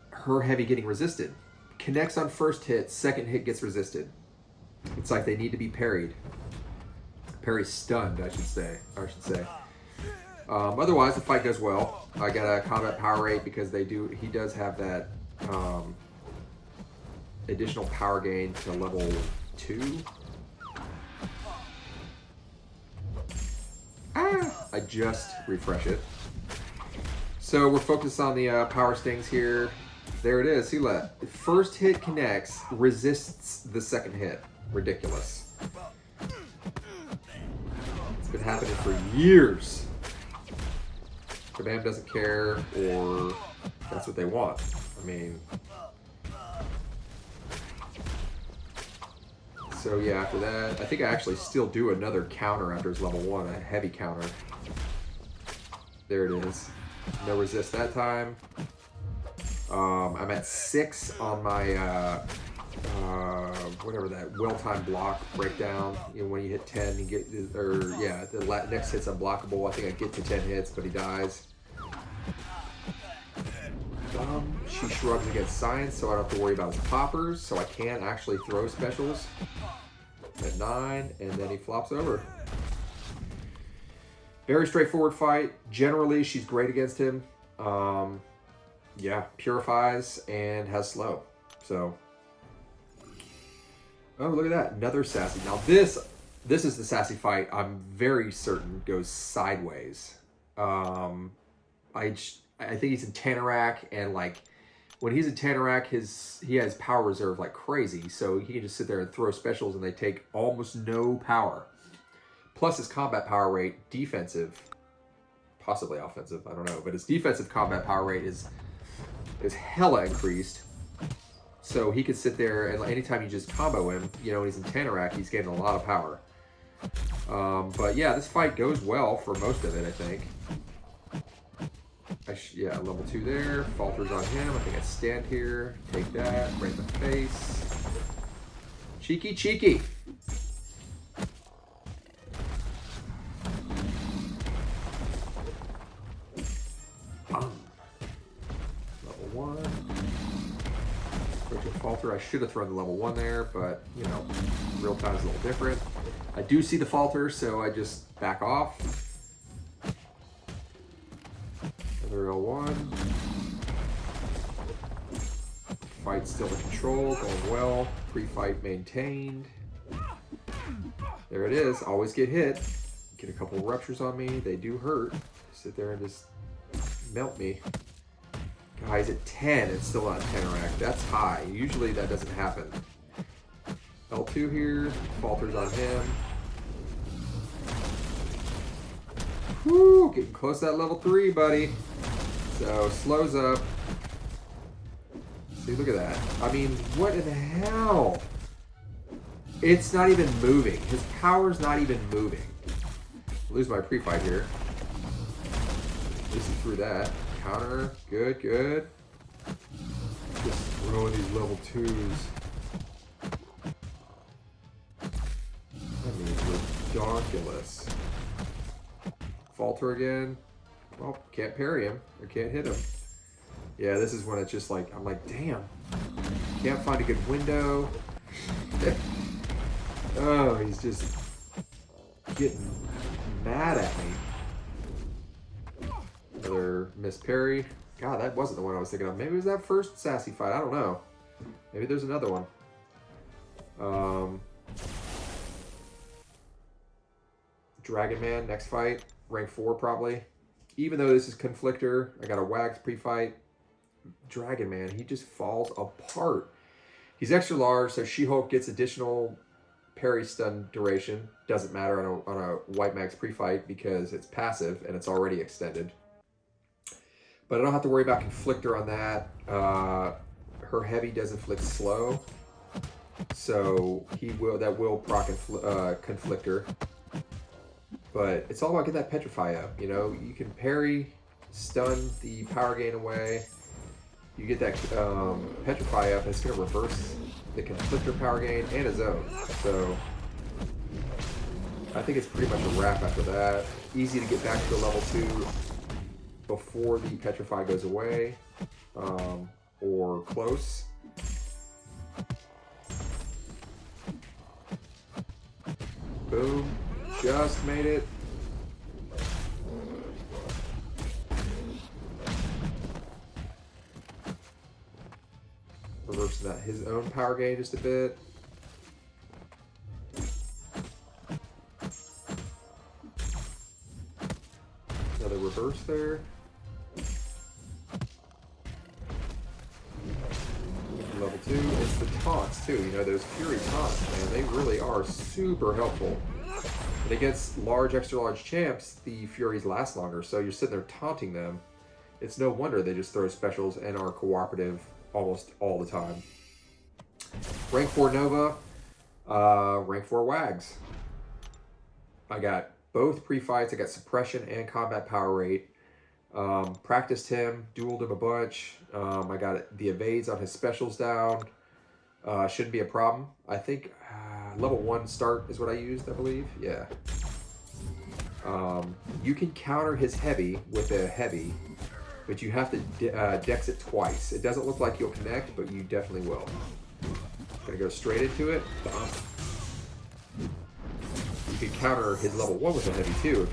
her heavy getting resisted. Connects on first hit, second hit gets resisted. It's like they need to be parried. Parry stunned, I should say. Otherwise, the fight goes well. I got a combat power rate because he does have that additional power gain to level 2. I just refresh it. So we're focused on the power stings here. There it is. See that? First hit connects, resists the second hit. Ridiculous. It's been happening for years. Kabam doesn't care, or that's what they want. I mean, so yeah, after that, I think I actually still do another counter after his level 1, a heavy counter. There it is. No resist that time. I'm at 6 on my whatever that well-timed block breakdown. You know, when you hit 10, you get, or yeah, the next hit's unblockable. I think I get to 10 hits, but he dies. She shrugs against science, so I don't have to worry about his poppers, so I can actually throw specials at 9, and then he flops over. Very straightforward fight. Generally, she's great against him. Yeah, purifies and has slow. So, oh, look at that. Another Sassy. Now this is the Sassy fight I'm very certain goes sideways. I think he's in Terrax, and like when he's in Terrax, he has power reserve like crazy, so he can just sit there and throw specials and they take almost no power. Plus his combat power rate, defensive, possibly offensive, I don't know, but his defensive combat power rate is hella increased. So he could sit there and anytime you just combo him, you know, when he's in Terrax, he's getting a lot of power. But yeah, this fight goes well for most of it, I think. Yeah, level 2 there. Falters on him. I think I stand here. Take that. Right in the face. Cheeky, cheeky. Level 1. Approaching Falter. I should have thrown the level 1 there, but, you know, real time is a little different. I do see the Falter, so I just back off. Another L1. Fight still in control, going well. Pre-fight maintained. There it is. Always get hit. Get a couple ruptures on me. They do hurt. Sit there and just melt me. Guys, at 10, it's still not Terrax. That's high. Usually that doesn't happen. L2 here. Falters on him. Woo! Getting close to that level 3, buddy. So, slows up. See, look at that. I mean, what in the hell? It's not even moving. His power's not even moving. Lose my pre-fight here. Listen through that. Counter. Good, good. Just throwing these level 2s. I mean, ridiculous. Falter again. Well, can't parry him. Or can't hit him. Yeah, this is when it's just like, I'm like, damn. Can't find a good window. Oh, he's just getting mad at me. Another miss parry. God, that wasn't the one I was thinking of. Maybe it was that first Sassy fight. I don't know. Maybe there's another one. Dragon Man, next fight. Rank 4 probably. Even though this is Conflictor, I got a Wags pre-fight. Dragon Man, he just falls apart. He's extra large, so She-Hulk gets additional parry stun duration. Doesn't matter on a White Max pre-fight because it's passive and it's already extended. But I don't have to worry about Conflictor on that. Her heavy does inflict slow, so that will proc Conflictor. But it's all about getting that Petrify up. You know, you can parry, stun the power gain away. You get that Petrify up, and it's going to reverse the Conflictor power gain and his own. So I think it's pretty much a wrap after that. Easy to get back to a level 2 before the Petrify goes away, or close. Boom. Just made it. Reversing that his own power gain just a bit. Another reverse there. Level 2. It's the taunts too. You know, those Fury taunts, man, they really are super helpful. And against large, extra large champs, the Furies last longer, so you're sitting there taunting them. It's no wonder they just throw specials and are cooperative almost all the time. Rank 4 Nova, rank 4 Wags. I got both pre-fights. I got suppression and combat power rate. Practiced him, dueled him a bunch. I got the evades on his specials down. Shouldn't be a problem. I think level 1 start is what I used, I believe. Yeah. You can counter his heavy with a heavy, but you have to dex it twice. It doesn't look like you'll connect, but you definitely will. Gonna go straight into it. You can counter his level 1 with a heavy too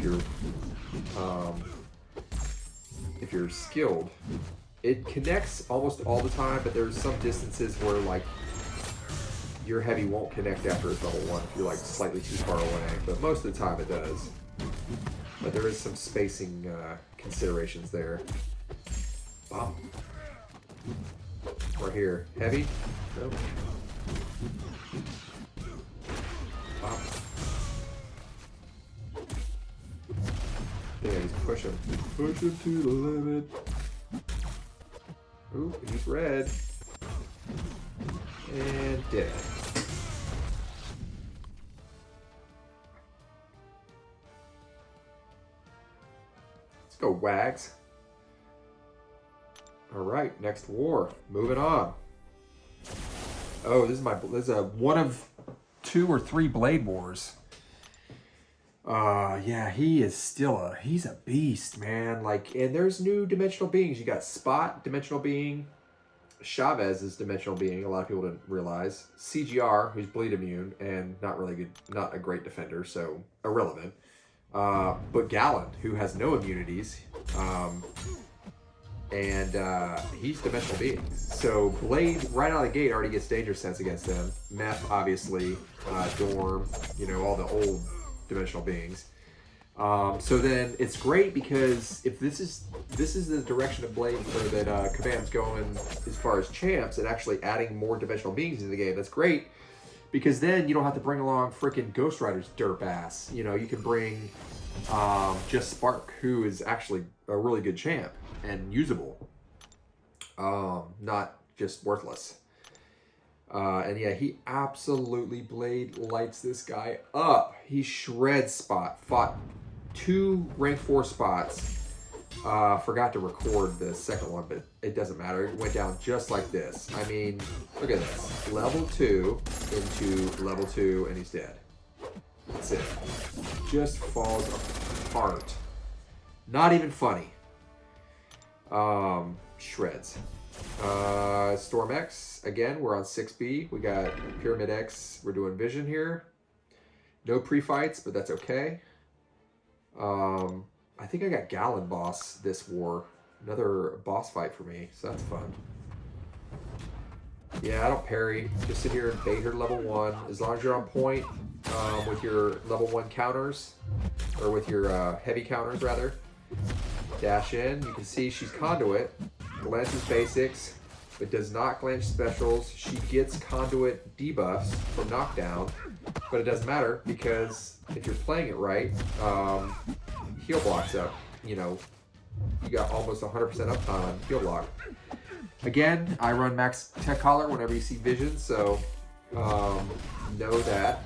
if you're skilled. It connects almost all the time, but there's some distances where like your heavy won't connect after it's level 1 if you're like slightly too far away, but most of the time it does. But there is some spacing considerations there. Wow. Right here. Heavy? Nope. Wow. Yeah, he's pushing. Push him to the limit. Ooh, he's red. And dead. Let's go, Wags. All right, next war. Moving on. Oh, this is a one of 2 or 3 blade wars. Yeah, he's a beast, man. Like, and there's new dimensional beings. You got Spot, dimensional being. Chavez is dimensional being. A lot of people didn't realize. CGR, who's bleed immune and not really good, not a great defender, so irrelevant. But Gallon, who has no immunities, and he's dimensional being. So Blade, right out of the gate, already gets danger sense against them. Meth, obviously, Dorm, you know, all the old dimensional beings. So then it's great because if this is the direction of Blade or that Kabam's going as far as champs and actually adding more dimensional beings into the game, that's great because then you don't have to bring along freaking Ghost Rider's derp ass. You know, you can bring just Spark, who is actually a really good champ and usable, not just worthless. And yeah, he absolutely Blade lights this guy up. He shreds Spot. Fought 2 rank 4 spots. Forgot to record the second one, but it doesn't matter. It went down just like this. I mean, look at this. Level 2 into level 2, and he's dead. That's it. Just falls apart. Not even funny. Shreds. Storm X, again, we're on 6B. We got Pyramid X. We're doing Vision here. No pre-fights, but that's okay. I think I got Gallon boss this war. Another boss fight for me, so that's fun. Yeah, I don't parry. Just sit here and bait her level 1. As long as you're on point with your level 1 counters, or with your heavy counters, rather. Dash in. You can see she's Conduit. Glances basics, but does not glance specials. She gets Conduit debuffs from knockdown, but it doesn't matter because if you're playing it right, heal blocks up. You know, you got almost 100% uptime on heal block. Again, I run max tech collar whenever you see vision, so know that.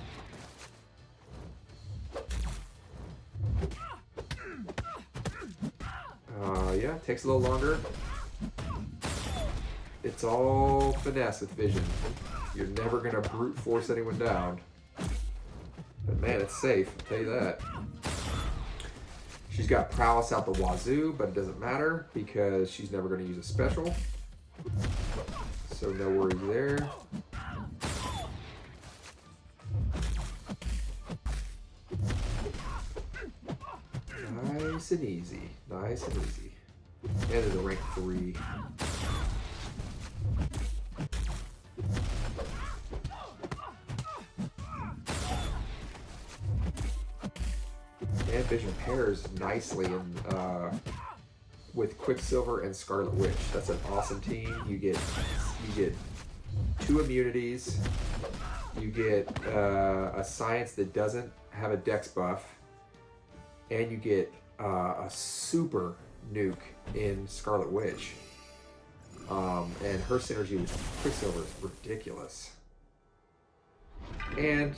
Yeah, it takes a little longer. It's all finesse with vision. You're never gonna brute force anyone down. But man, it's safe, I'll tell you that. She's got prowess out the wazoo, but it doesn't matter because she's never gonna use a special. So no worries there. Nice and easy. Nice and easy. And there's a rank 3. And Vision pairs nicely in, with Quicksilver and Scarlet Witch. That's an awesome team. You get 2 immunities. You get a science that doesn't have a dex buff. And you get a super nuke in Scarlet Witch. And her synergy with Quicksilver is ridiculous. And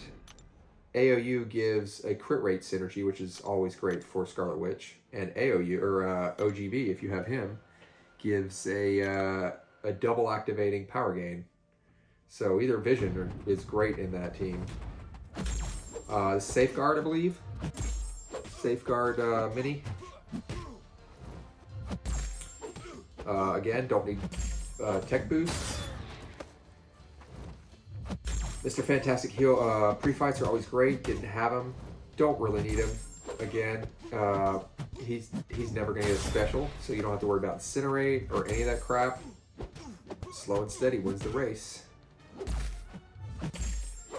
AOU gives a crit rate synergy, which is always great for Scarlet Witch. And AOU, or OGB, if you have him, gives a double activating power gain. So either Vision is great in that team. Safeguard, I believe. Safeguard mini. Again, don't need tech boosts. Mr. Fantastic heal pre-fights are always great. Didn't have them. Don't really need him. Again, he's never going to get a special, so you don't have to worry about Incinerate or any of that crap. Slow and steady wins the race.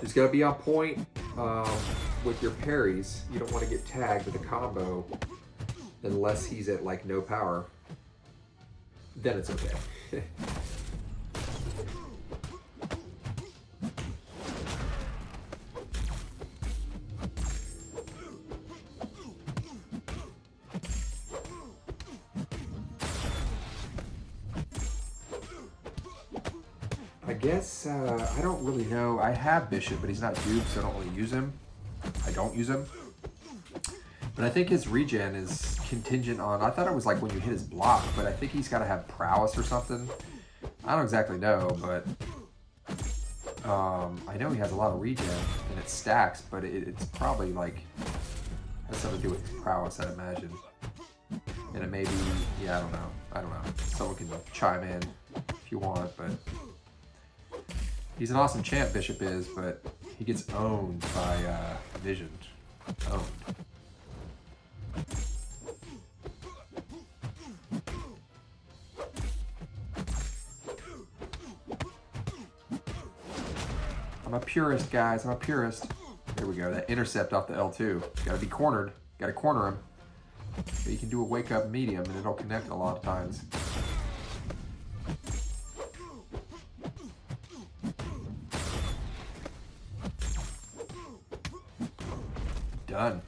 Just got to be on point with your parries. You don't want to get tagged with a combo unless he's at like no power. Then it's okay. I guess, I don't really know. I have Bishop, but he's not duped, so I don't really use him. I don't use him. But I think his regen is contingent on, I thought it was like when you hit his block, but I think he's got to have prowess or something. I don't exactly know, but I know he has a lot of regen and it stacks, but it's probably like, has something to do with prowess, I'd imagine. And it may be, yeah, I don't know. Someone can chime in if you want, but he's an awesome champ, Bishop is, but he gets owned by Vision. Owned. I'm a purist, guys. I'm a purist. There we go. That intercept off the L2. Got to be cornered. Got to corner him. But you can do a wake up medium and it'll connect a lot of times. Done.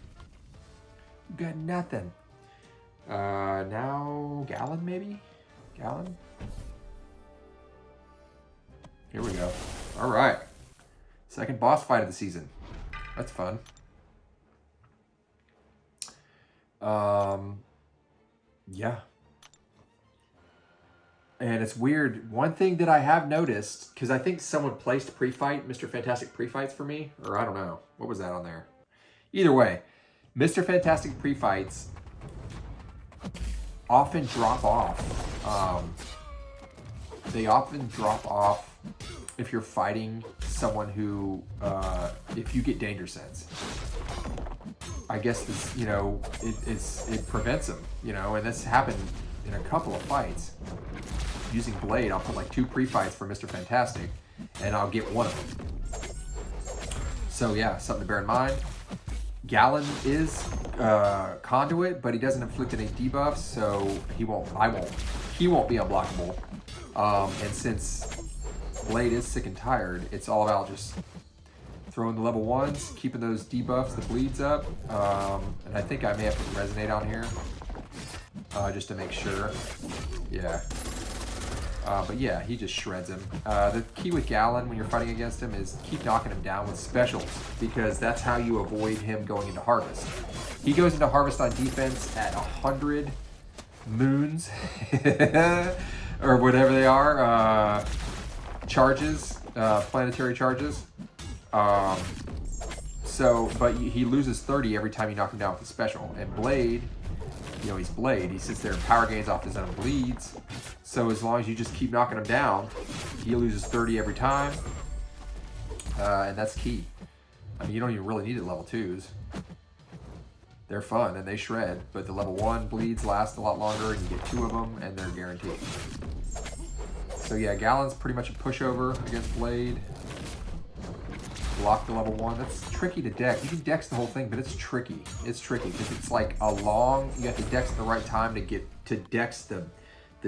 You got nothing. Now Gallon maybe? Gallon? Here we go. All right. Second boss fight of the season. That's fun. Yeah. And it's weird. One thing that I have noticed, because I think someone placed pre-fight, Mr. Fantastic pre-fights for me, or I don't know. What was that on there? Either way, Mr. Fantastic pre-fights often drop off. They often drop off if you're fighting someone who, if you get danger sense. I guess this, you know, it prevents them, you know, and this happened in a couple of fights. Using Blade, I'll put like 2 pre-fights for Mr. Fantastic, and I'll get one of them. So yeah, something to bear in mind. Gallon is Conduit, but he doesn't inflict any debuffs, so he won't be unblockable. And since Blade is sick and tired, it's all about just throwing the level 1s, keeping those debuffs, the bleeds up. And I think I may have put Resonate on here, just to make sure. Yeah. But yeah, he just shreds him. The key with Gallon when you're fighting against him is keep knocking him down with specials, because that's how you avoid him going into Harvest. He goes into Harvest on defense at 100 moons, or whatever they are, charges, planetary charges. But he loses 30 every time you knock him down with a special. And Blade, you know, he's Blade. He sits there and power gains off his own bleeds. So as long as you just keep knocking him down, he loses 30 every time. And that's key. I mean, you don't even really need it level 2s. They're fun and they shred, but the level 1 bleeds last a lot longer and you get 2 of them and they're guaranteed. So yeah, Gallon's pretty much a pushover against Blade. Block the level 1. That's tricky to deck. You can dex the whole thing, but it's tricky. It's tricky because it's like a long, you have to dex at the right time to get to dex the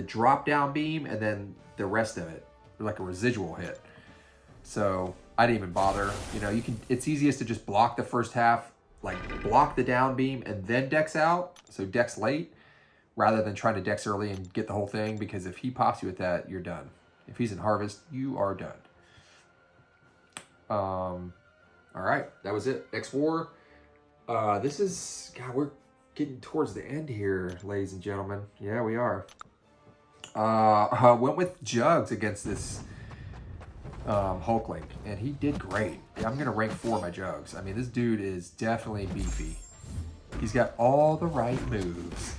drop down beam and then the rest of it, like a residual hit. So I didn't even bother. You know, it's easiest to just block the first half, like block the down beam and then dex out. So dex late rather than trying to dex early and get the whole thing, because if he pops you with that, you're done. If he's in Harvest, you are done. All right, that was it. X-War. This is, God, we're getting towards the end here, ladies and gentlemen. Yeah, we are. Went with Jugs against this Hulkling, and he did great. I'm going to rank 4 my Jugs. I mean, this dude is definitely beefy. He's got all the right moves.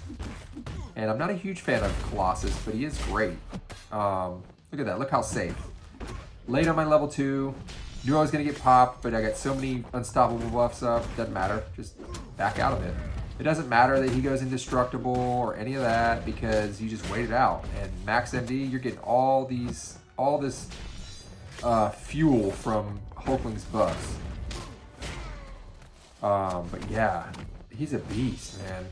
And I'm not a huge fan of Colossus, but he is great. Look at that. Look how safe. Late on my level 2. Knew I was going to get popped, but I got so many unstoppable buffs up. Doesn't matter. Just back out of it. It doesn't matter that he goes indestructible or any of that because you just wait it out. And Max MD, you're getting all this fuel from Hulkling's buffs. But yeah, he's a beast, man.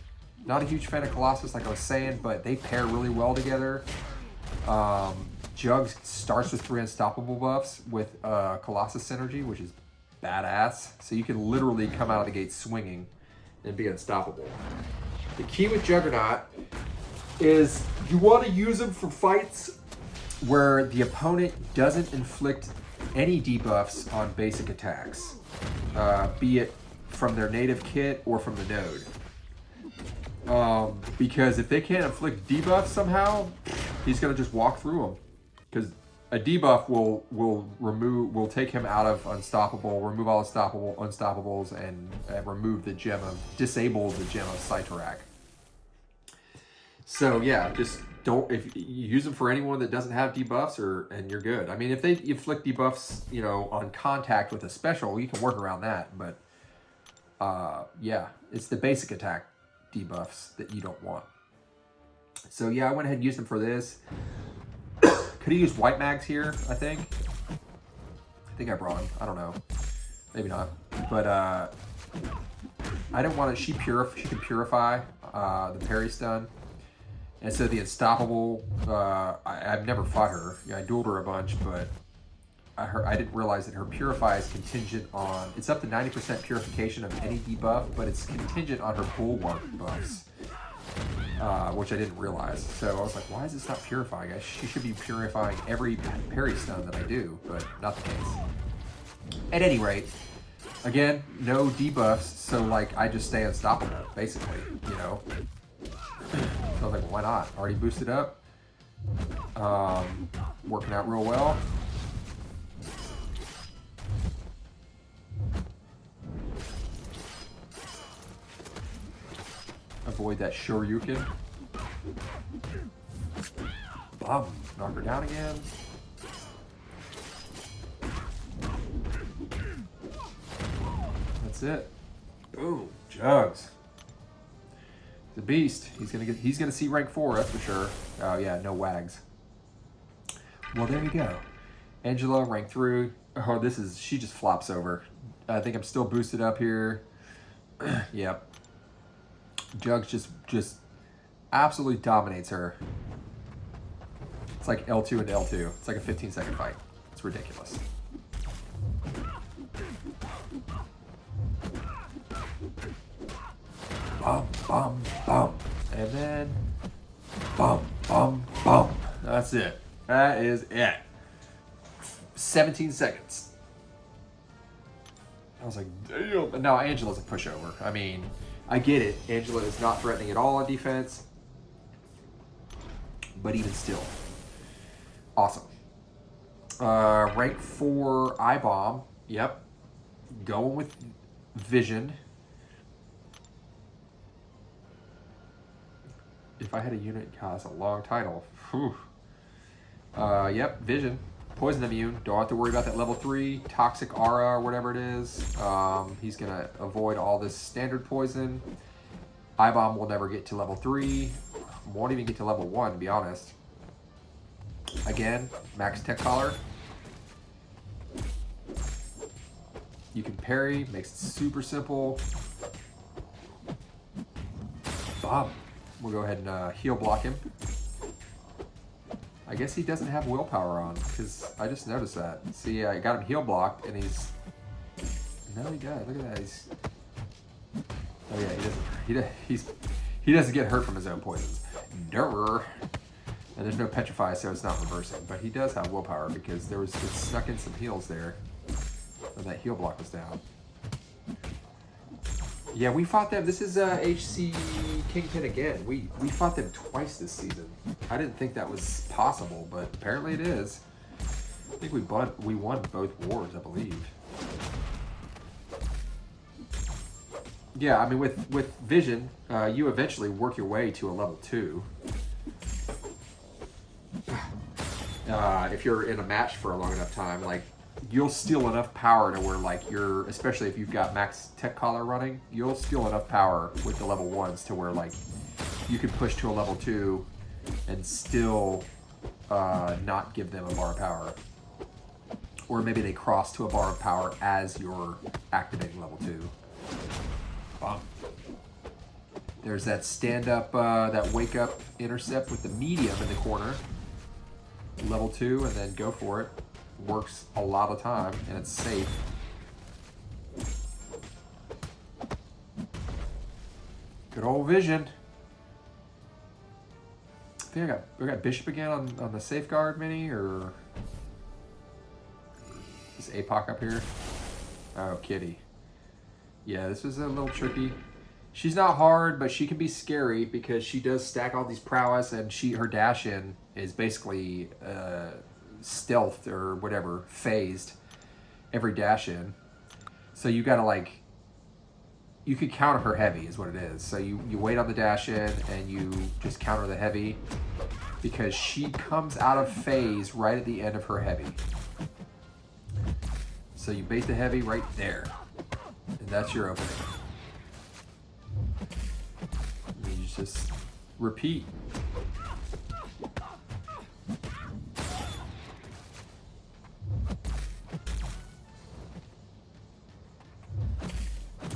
Not a huge fan of Colossus, like I was saying, but they pair really well together. Jugs starts with 3 unstoppable buffs with Colossus synergy, which is badass. So you can literally come out of the gate swinging and be unstoppable. The key with Juggernaut is you want to use him for fights where the opponent doesn't inflict any debuffs on basic attacks, be it from their native kit or from the node. Because if they can't inflict debuffs somehow, he's gonna just walk through them. Because a debuff will take him out of unstoppable, remove all unstoppables, and remove the gem of disable the gem of Cyterac. So yeah, just don't, if you use them for anyone that doesn't have debuffs, and you're good. I mean, if they inflict debuffs, you know, on contact with a special, you can work around that. But yeah, it's the basic attack debuffs that you don't want. So yeah, I went ahead and used them for this. Could he use white mags here? I think I brought him. I don't know. Maybe not. But I didn't want it. She can purify the parry stun. And so the unstoppable, I've never fought her. Yeah, I dueled her a bunch, but I didn't realize that her purify is contingent on, it's up to 90% purification of any debuff, but it's contingent on her bulwark buffs, which I didn't realize. So I was like, why is this not purifying? She should be purifying every parry stun that I do, but not the case. At any rate, again, no debuffs, so like I just stay unstoppable, basically, you know. So I was like, well, why not? Already boosted up. Working out real well. Avoid that Shoryuken. Bum. Knock her down again. That's it. Boom. Jugs. The beast. He's gonna see rank 4, that's for sure. Oh yeah, no wags. Well, there you go. Angela, rank 3. Oh, she just flops over. I think I'm still boosted up here. Yep. Jugs just absolutely dominates her. It's like L2 and L2. It's like a 15-second fight. It's ridiculous. Bum, bum, bum. And then bum, bum, bum. That's it. That is it. 17 seconds. I was like, damn. But now Angela's a pushover. I mean, I get it. Angela is not threatening at all on defense. But even still. Awesome. Rank 4 iBom. Yep. Going with Vision. If I had a unit, God, that's a long title. Whew. Yep, Vision. Poison immune. Don't have to worry about that level 3 toxic aura or whatever it is. He's going to avoid all this standard poison. iBom will never get to level 3. Won't even get to level 1, to be honest. Again, max tech collar. You can parry. Makes it super simple. Bomb. We'll go ahead and heal block him. I guess he doesn't have willpower on, because I just noticed that. See, I got him heal blocked, and he's... No, he does. Look at that. He's... Oh yeah, he doesn't get hurt from his own poisons. Durr. And there's no petrify, so it's not reversing. But he does have willpower, because it snuck in some heals there when that heal block was down. Yeah, we fought them. This is HC Kingpin again. We fought them twice this season. I didn't think that was possible, but apparently it is. I think we won both wars, I believe. Yeah, I mean, with vision, you eventually work your way to a level 2. If you're in a match for a long enough time, like, you'll steal enough power to where, like, especially if you've got max tech collar running, you'll steal enough power with the level 1s to where, like, you can push to a level 2 and still not give them a bar of power. Or maybe they cross to a bar of power as you're activating level 2. Bum. There's that stand-up, that wake-up intercept with the medium in the corner. Level 2, and then go for it. Works a lot of time, and it's safe. Good old vision. I think I got Bishop again on the safeguard mini, or is APOC up here? Oh, Kitty. Yeah, this is a little tricky. She's not hard, but she can be scary because she does stack all these prowess, and her dash in is basically stealthed or whatever, phased every dash in. So you gotta, like, you could counter her heavy is what it is. So you wait on the dash in and you just counter the heavy because she comes out of phase right at the end of her heavy. So you bait the heavy right there. And that's your opening. And you just repeat.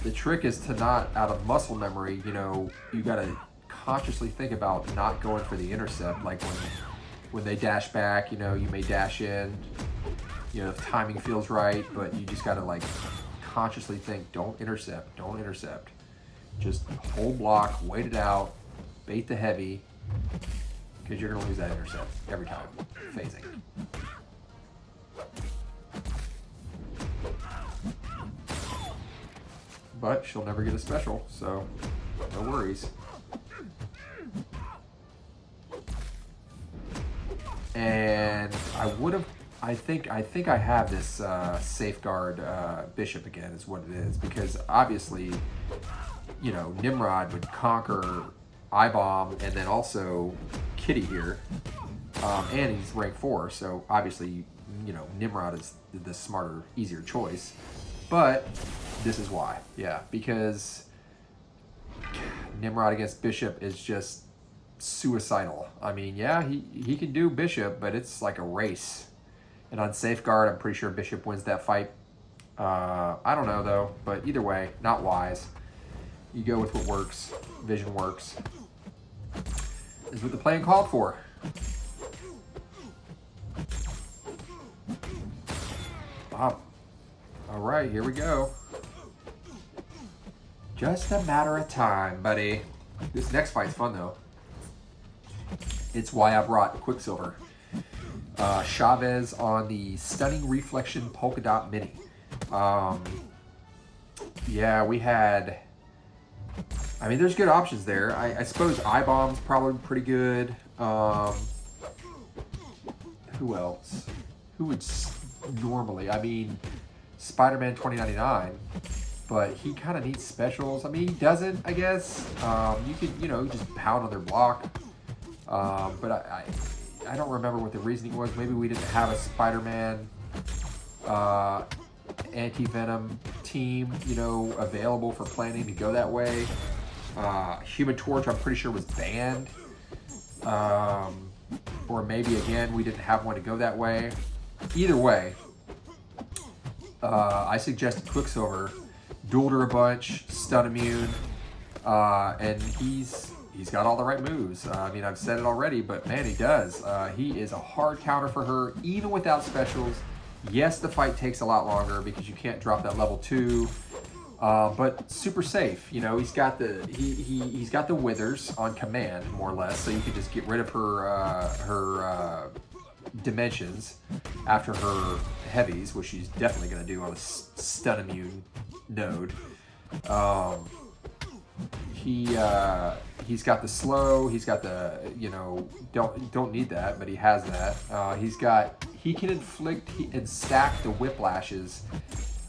The trick is to not, out of muscle memory, you know, you gotta consciously think about not going for the intercept. Like when they dash back, you know, you may dash in, you know, if timing feels right, but you just gotta, like, consciously think, don't intercept. Just hold block, wait it out, bait the heavy, because you're gonna lose that intercept every time, phasing. But she'll never get a special, so no worries. And I think I have this safeguard Bishop again is what it is, because obviously, you know, Nimrod would conquer iBom and then also Kitty here, and he's rank 4, so obviously, you know, Nimrod is the smarter, easier choice. But this is why, yeah, because Nimrod against Bishop is just suicidal. I mean, yeah, he can do Bishop, but it's like a race. And on Safeguard, I'm pretty sure Bishop wins that fight. I don't know, though, but either way, not wise. You go with what works. Vision works. Is what the plan called for. Wow. All right, here we go. Just a matter of time, buddy. This next fight's fun, though. It's why I brought Quicksilver. Chavez on the Stunning Reflection Polka Dot Mini. Yeah, we had... I mean, there's good options there. I suppose iBom's probably pretty good. Who else? Who would normally... I mean, Spider-Man 2099. But he kind of needs specials. I mean, he doesn't, I guess. You could, you know, just pound on their block. But I don't remember what the reasoning was. Maybe we didn't have a Spider-Man anti-venom team, you know, available for planning to go that way. Human Torch, I'm pretty sure, was banned. Or maybe, again, we didn't have one to go that way. Either way, I suggested Quicksilver. Dueled her a bunch, stun immune, and he's got all the right moves. I mean, I've said it already, but man, he does. He is a hard counter for her, even without specials. Yes, the fight takes a lot longer because you can't drop that level 2, but super safe. You know, he's got the withers on command, more or less, so you can just get rid of her dimensions after her heavies, which she's definitely going to do on a stun immune node. He's got the slow, he's got the, you know, don't need that, but he has that. he can inflict and stack the whiplashes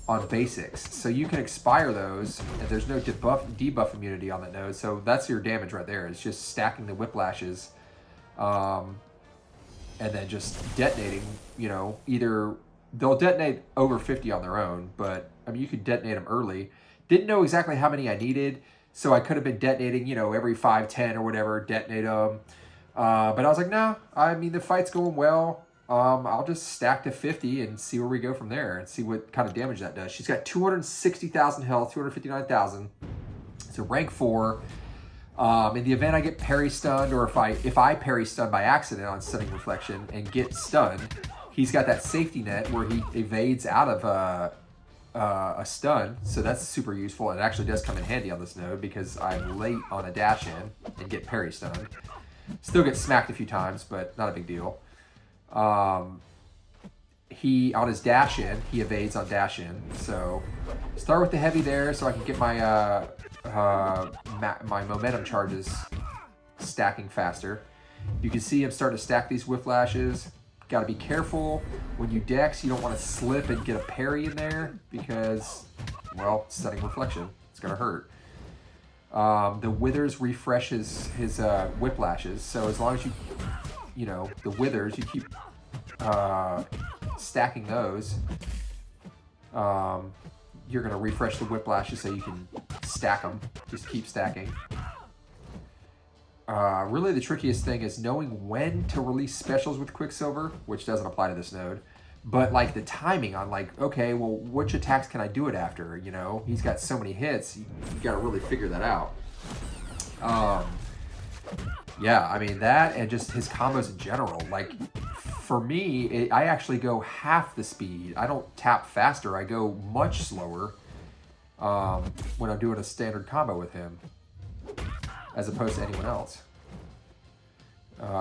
on basics. So you can expire those, and there's no debuff immunity on that node. So that's your damage right there. It's just stacking the whiplashes, and then just detonating, you know, either they'll detonate over 50 on their own, but I mean, you could detonate them early. Didn't know exactly how many I needed, so I could have been detonating, you know, every 5, 10 or whatever, detonate them. But I was like, no, I mean, the fight's going well. I'll just stack to 50 and see where we go from there and see what kind of damage that does. She's got 260,000 health, 259,000. It's a rank 4. In the event I get parry stunned, or if I parry stun by accident on Stunning Reflection and get stunned, he's got that safety net where he evades out of a stun, so that's super useful. It actually does come in handy on this node because I'm late on a dash in and get parry stunned. Still get smacked a few times, but not a big deal. He on his dash in, he evades on dash in. So start with the heavy there, so I can get my my momentum charges stacking faster. You can see him starting to stack these whiplashes. Got to be careful when you dex. You don't want to slip and get a parry in there because, well, Stunning Reflection. It's gonna hurt. The withers refreshes his whiplashes, so as long as you know, the withers, you keep stacking those, you're going to refresh the whiplashes so you can stack them. Just keep stacking. Really the trickiest thing is knowing when to release specials with Quicksilver, which doesn't apply to this node, but like the timing on like, okay, well, which attacks can I do it after? You know, he's got so many hits, you got to really figure that out. Yeah, I mean, that and just his combos in general. Like, for me, I actually go half the speed. I don't tap faster. I go much slower when I'm doing a standard combo with him, as opposed to anyone else.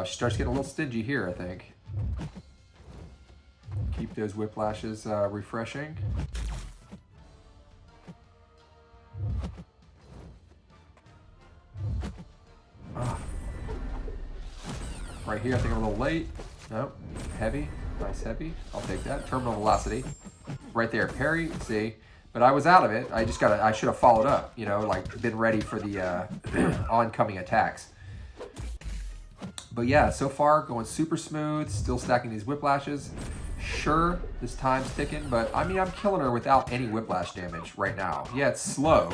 She starts getting a little stingy here, I think. Keep those whiplashes refreshing. Right here, I think I'm a little late. Nope. Heavy. Nice heavy. I'll take that. Terminal velocity. Right there. Parry. See? But I was out of it. I should have followed up. You know, like been ready for the oncoming attacks. But yeah, so far going super smooth. Still stacking these whiplashes. Sure, this time's ticking, but I mean, I'm killing her without any whiplash damage right now. Yeah, it's slow.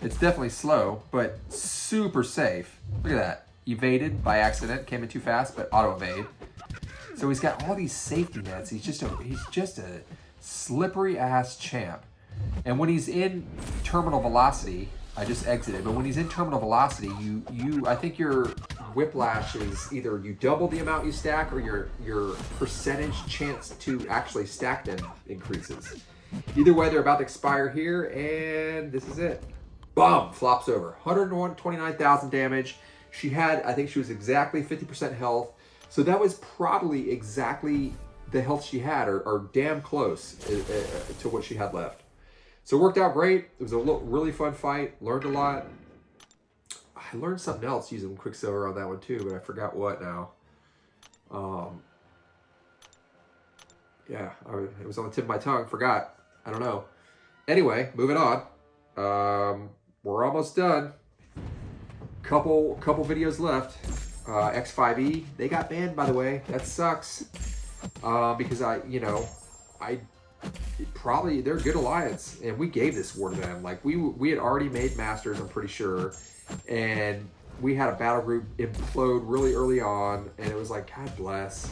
It's definitely slow, but super safe. Look at that. Evaded by accident, came in too fast, but auto evade. So he's got all these safety nets. He's just a slippery ass champ. And when he's in terminal velocity, I just exited, but when he's in terminal velocity, I think your whiplash is either you double the amount you stack or your percentage chance to actually stack them increases. Either way, they're about to expire here, and this is it. Boom! Flops over. 129,000 damage. She had, I think she was exactly 50% health. So that was probably exactly the health she had, or damn close to what she had left. So it worked out great. It was a really fun fight. Learned a lot. I learned something else using Quicksilver on that one too, but I forgot what now. Yeah, it was on the tip of my tongue. Forgot. I don't know. Anyway, moving on. We're almost done. Couple videos left. X5E, they got banned, by the way. That sucks. Because they're a good alliance, and we gave this war to them. Like we had already made masters, I'm pretty sure, and we had a battle group implode really early on, and it was like, God bless.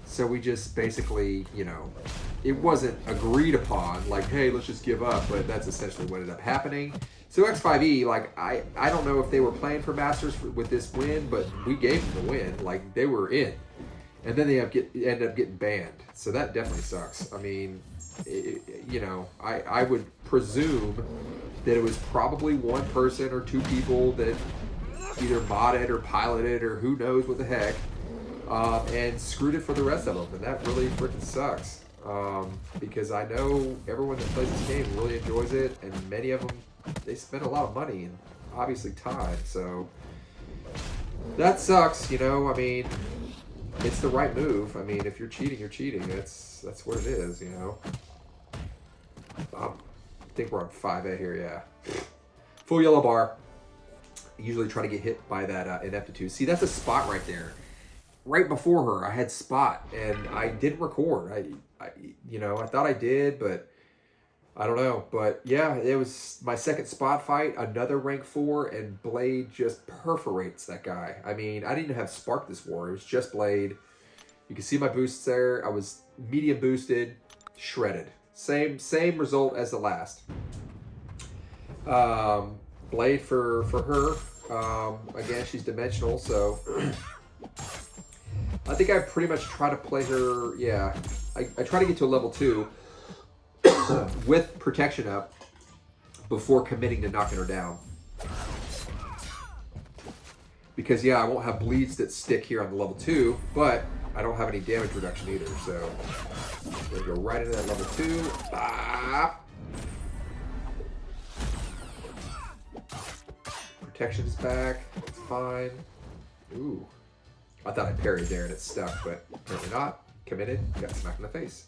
So we just basically, it wasn't agreed upon, like, hey, let's just give up, but that's essentially what ended up happening. So X5E, like, I don't know if they were playing for masters with this win, but we gave them the win. Like, they were in. And then they ended up getting banned. So that definitely sucks. I mean, I would presume that it was probably one person or two people that either modded or piloted or who knows what the heck, and screwed it for the rest of them. And that really freaking sucks. Because I know everyone that plays this game really enjoys it, and many of them, they spend a lot of money and obviously time. So that sucks, I mean, it's the right move. I mean, if you're cheating, you're cheating. That's what it is, you know. I think we're on 5A here, yeah. Full yellow bar. I usually try to get hit by that ineptitude. See, that's a spot right there. Right before her, I had spot, and I didn't record. I you know, I thought I did, but I don't know. But yeah, it was my second spot fight, another rank 4, and Blade just perforates that guy. I mean, I didn't even have Spark this war. It was just Blade. You can see my boosts there. I was medium boosted, shredded. Same result as the last. Blade for her. Again, she's dimensional, so I think I pretty much try to play her. Yeah, I try to get to a level 2 with protection up before committing to knocking her down. Because yeah, I won't have bleeds that stick here on the level 2, but I don't have any damage reduction either. So we're gonna go right into that level 2. Ah. Protection is back. It's fine. Ooh. I thought I parried there and it stuck, but apparently not. Committed. Got smacked in the face.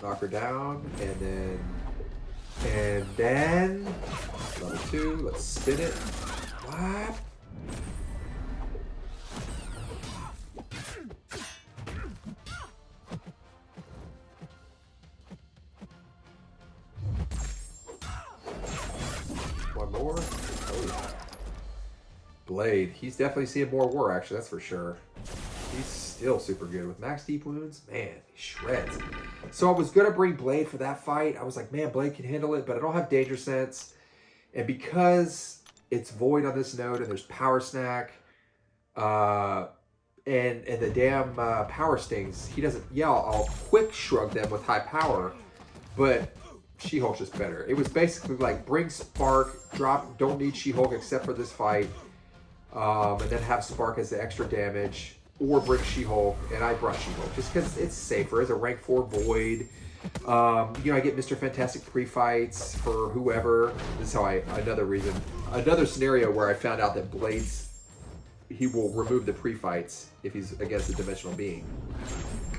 Knock her down, and then level 2. Let's spin it. What? One more. Oh yeah. Blade. He's definitely seeing more war action. That's for sure. He's still super good with max deep wounds. Man, he shreds. So I was gonna bring Blade for that fight. I was like, man, Blade can handle it, but I don't have danger sense. And because it's void on this node and there's power snack, and the damn power stings, he doesn't. Yeah, I'll quick shrug them with high power, but She-Hulk's just better. It was basically like bring Spark, drop, don't need She-Hulk except for this fight, and then have Spark as the extra damage. Or bring She-Hulk, and I brought She-Hulk just because it's safer as a rank 4 void. You know, I get Mr. Fantastic pre-fights for whoever. This is how another scenario where I found out that Blades, he will remove the pre-fights if he's against a dimensional being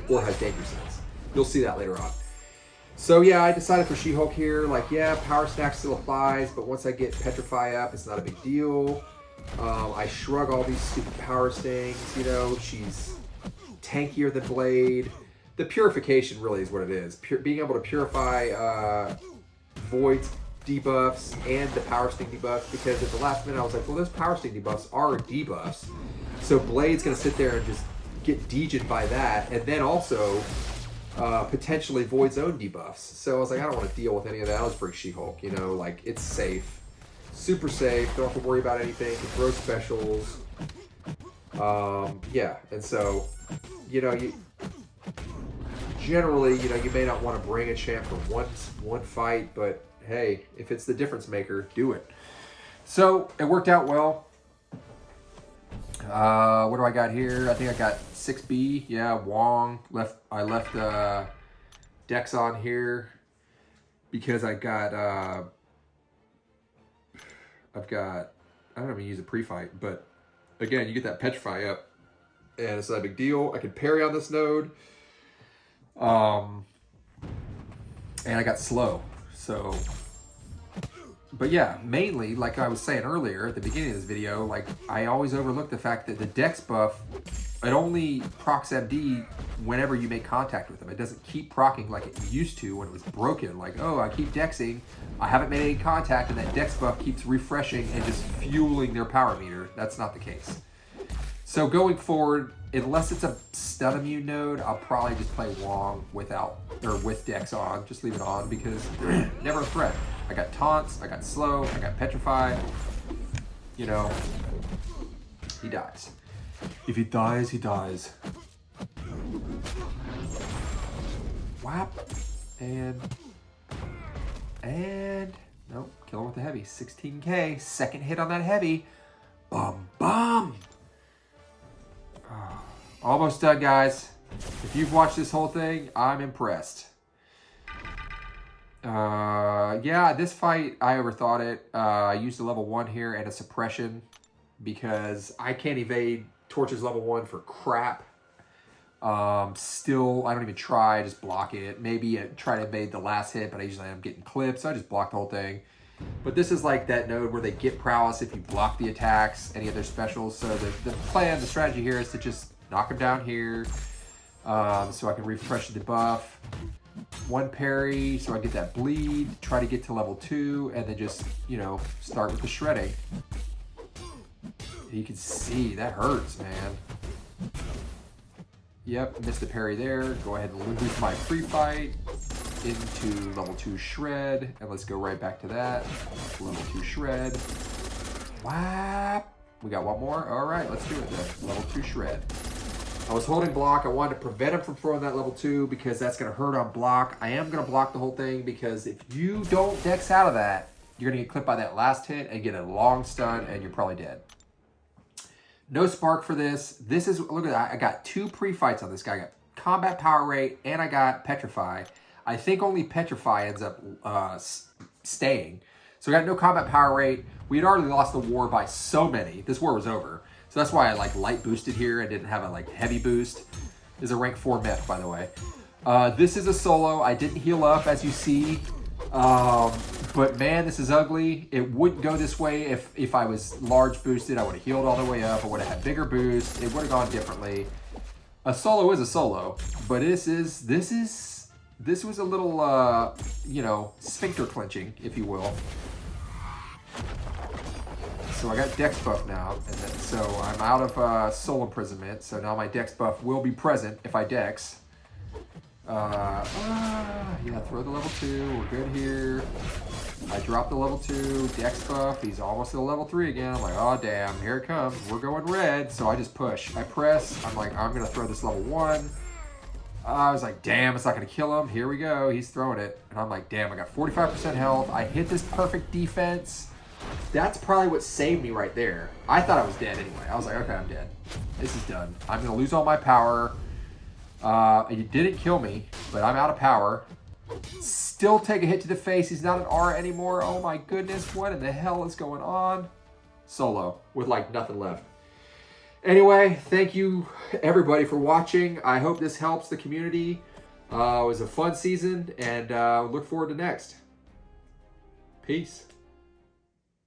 or has danger sense. You'll see that later on. So yeah, I decided for She-Hulk here. Like, yeah, power stack still applies, but once I get Petrify up, it's not a big deal. I shrug all these stupid power stings, you know, she's tankier than Blade. The purification really is what it is. Being able to purify Void's debuffs and the power sting debuffs, because at the last minute I was like, well, those power sting debuffs are debuffs. So Blade's going to sit there and just get dejed by that, and then also potentially Void's own debuffs. So I was like, I don't want to deal with any of that. I'll just bring She-Hulk, you know, like, it's safe. Super safe, don't have to worry about anything, can throw specials. Yeah, and so, you know, generally, you know, you may not want to bring a champ for one fight, but hey, if it's the difference maker, do it. So, it worked out well. What do I got here? I think I got 6B, yeah, Wong. I left Dex on here because I got... I don't even use a pre-fight, but again, you get that Petrify up, and it's not a big deal. I can parry on this node, and I got slow, so, but yeah, mainly, like I was saying earlier at the beginning of this video, like, I always overlook the fact that the Dex buff, it only procs MD whenever you make contact with them. It doesn't keep procking like it used to when it was broken. Like, oh, I keep dexing, I haven't made any contact, and that dex buff keeps refreshing and just fueling their power meter. That's not the case. So going forward, unless it's a stun immune node, I'll probably just play Wong with dex on. Just leave it on because never a threat. I got taunts, I got slow, I got petrify. You know, he dies. If he dies, he dies. Whap. And nope, kill him with the heavy. 16k, second hit on that heavy. Bum bum. Oh, almost done, guys. If you've watched this whole thing, I'm impressed. Yeah, this fight, I overthought it. I used a level 1 here and a suppression. because I can't evade torches level 1 for crap. Still, I don't even try. I just block it. Maybe I try to evade the last hit, but I usually am getting clipped, so I just block the whole thing. But this is like that node where they get prowess if you block the attacks, any other specials. So the plan, the strategy here is to just knock them down here, so I can refresh the debuff. 1 parry, so I get that bleed. Try to get to level 2, and then just, you know, start with the shredding. You can see that hurts, man. Yep, missed the parry there. Go ahead and lose my pre-fight into level 2 shred. And let's go right back to that. Level 2 shred. Whap! We got one more? Alright, let's do it then. Level 2 shred. I was holding block. I wanted to prevent him from throwing that level 2 because that's going to hurt on block. I am going to block the whole thing because if you don't dex out of that, you're going to get clipped by that last hit and get a long stun and you're probably dead. No spark for this. This is, look at that. I got 2 pre-fights on this guy. I got combat power rate and I got petrify. I think only petrify ends up staying. So I got no combat power rate. We had already lost the war by so many. This war was over. So that's why I like light boosted here. I didn't have a like heavy boost. This is a rank 4 myth, by the way. This is a solo. I didn't heal up, as you see. But man, this is ugly. It wouldn't go this way if I was large boosted. I would have healed all the way up. I would have had bigger boost. It would have gone differently. A solo is a solo, but this was a little you know, sphincter clenching, if you will. So I got dex buff now, and then, so I'm out of soul imprisonment. So now my dex buff will be present if I dex. Yeah, throw the level 2. We're good here. I dropped the level 2 dex buff. He's almost at the level 3 again. I'm like, oh damn, here it comes. We're going red. So I just push. I press. I'm like, I'm gonna throw this level 1. I was like, damn, it's not gonna kill him. Here we go. He's throwing it, and I'm like, damn, I got 45% health. I hit this perfect defense. That's probably what saved me right there. I thought I was dead anyway. I was like, okay, I'm dead. This is done. I'm gonna lose all my power. It didn't kill me, but I'm out of power. Still take a hit to the face. He's not an R anymore. Oh my goodness, what in the hell is going on? Solo, with like nothing left. Anyway, thank you everybody for watching. I hope this helps the community. It was a fun season, and look forward to next. Peace.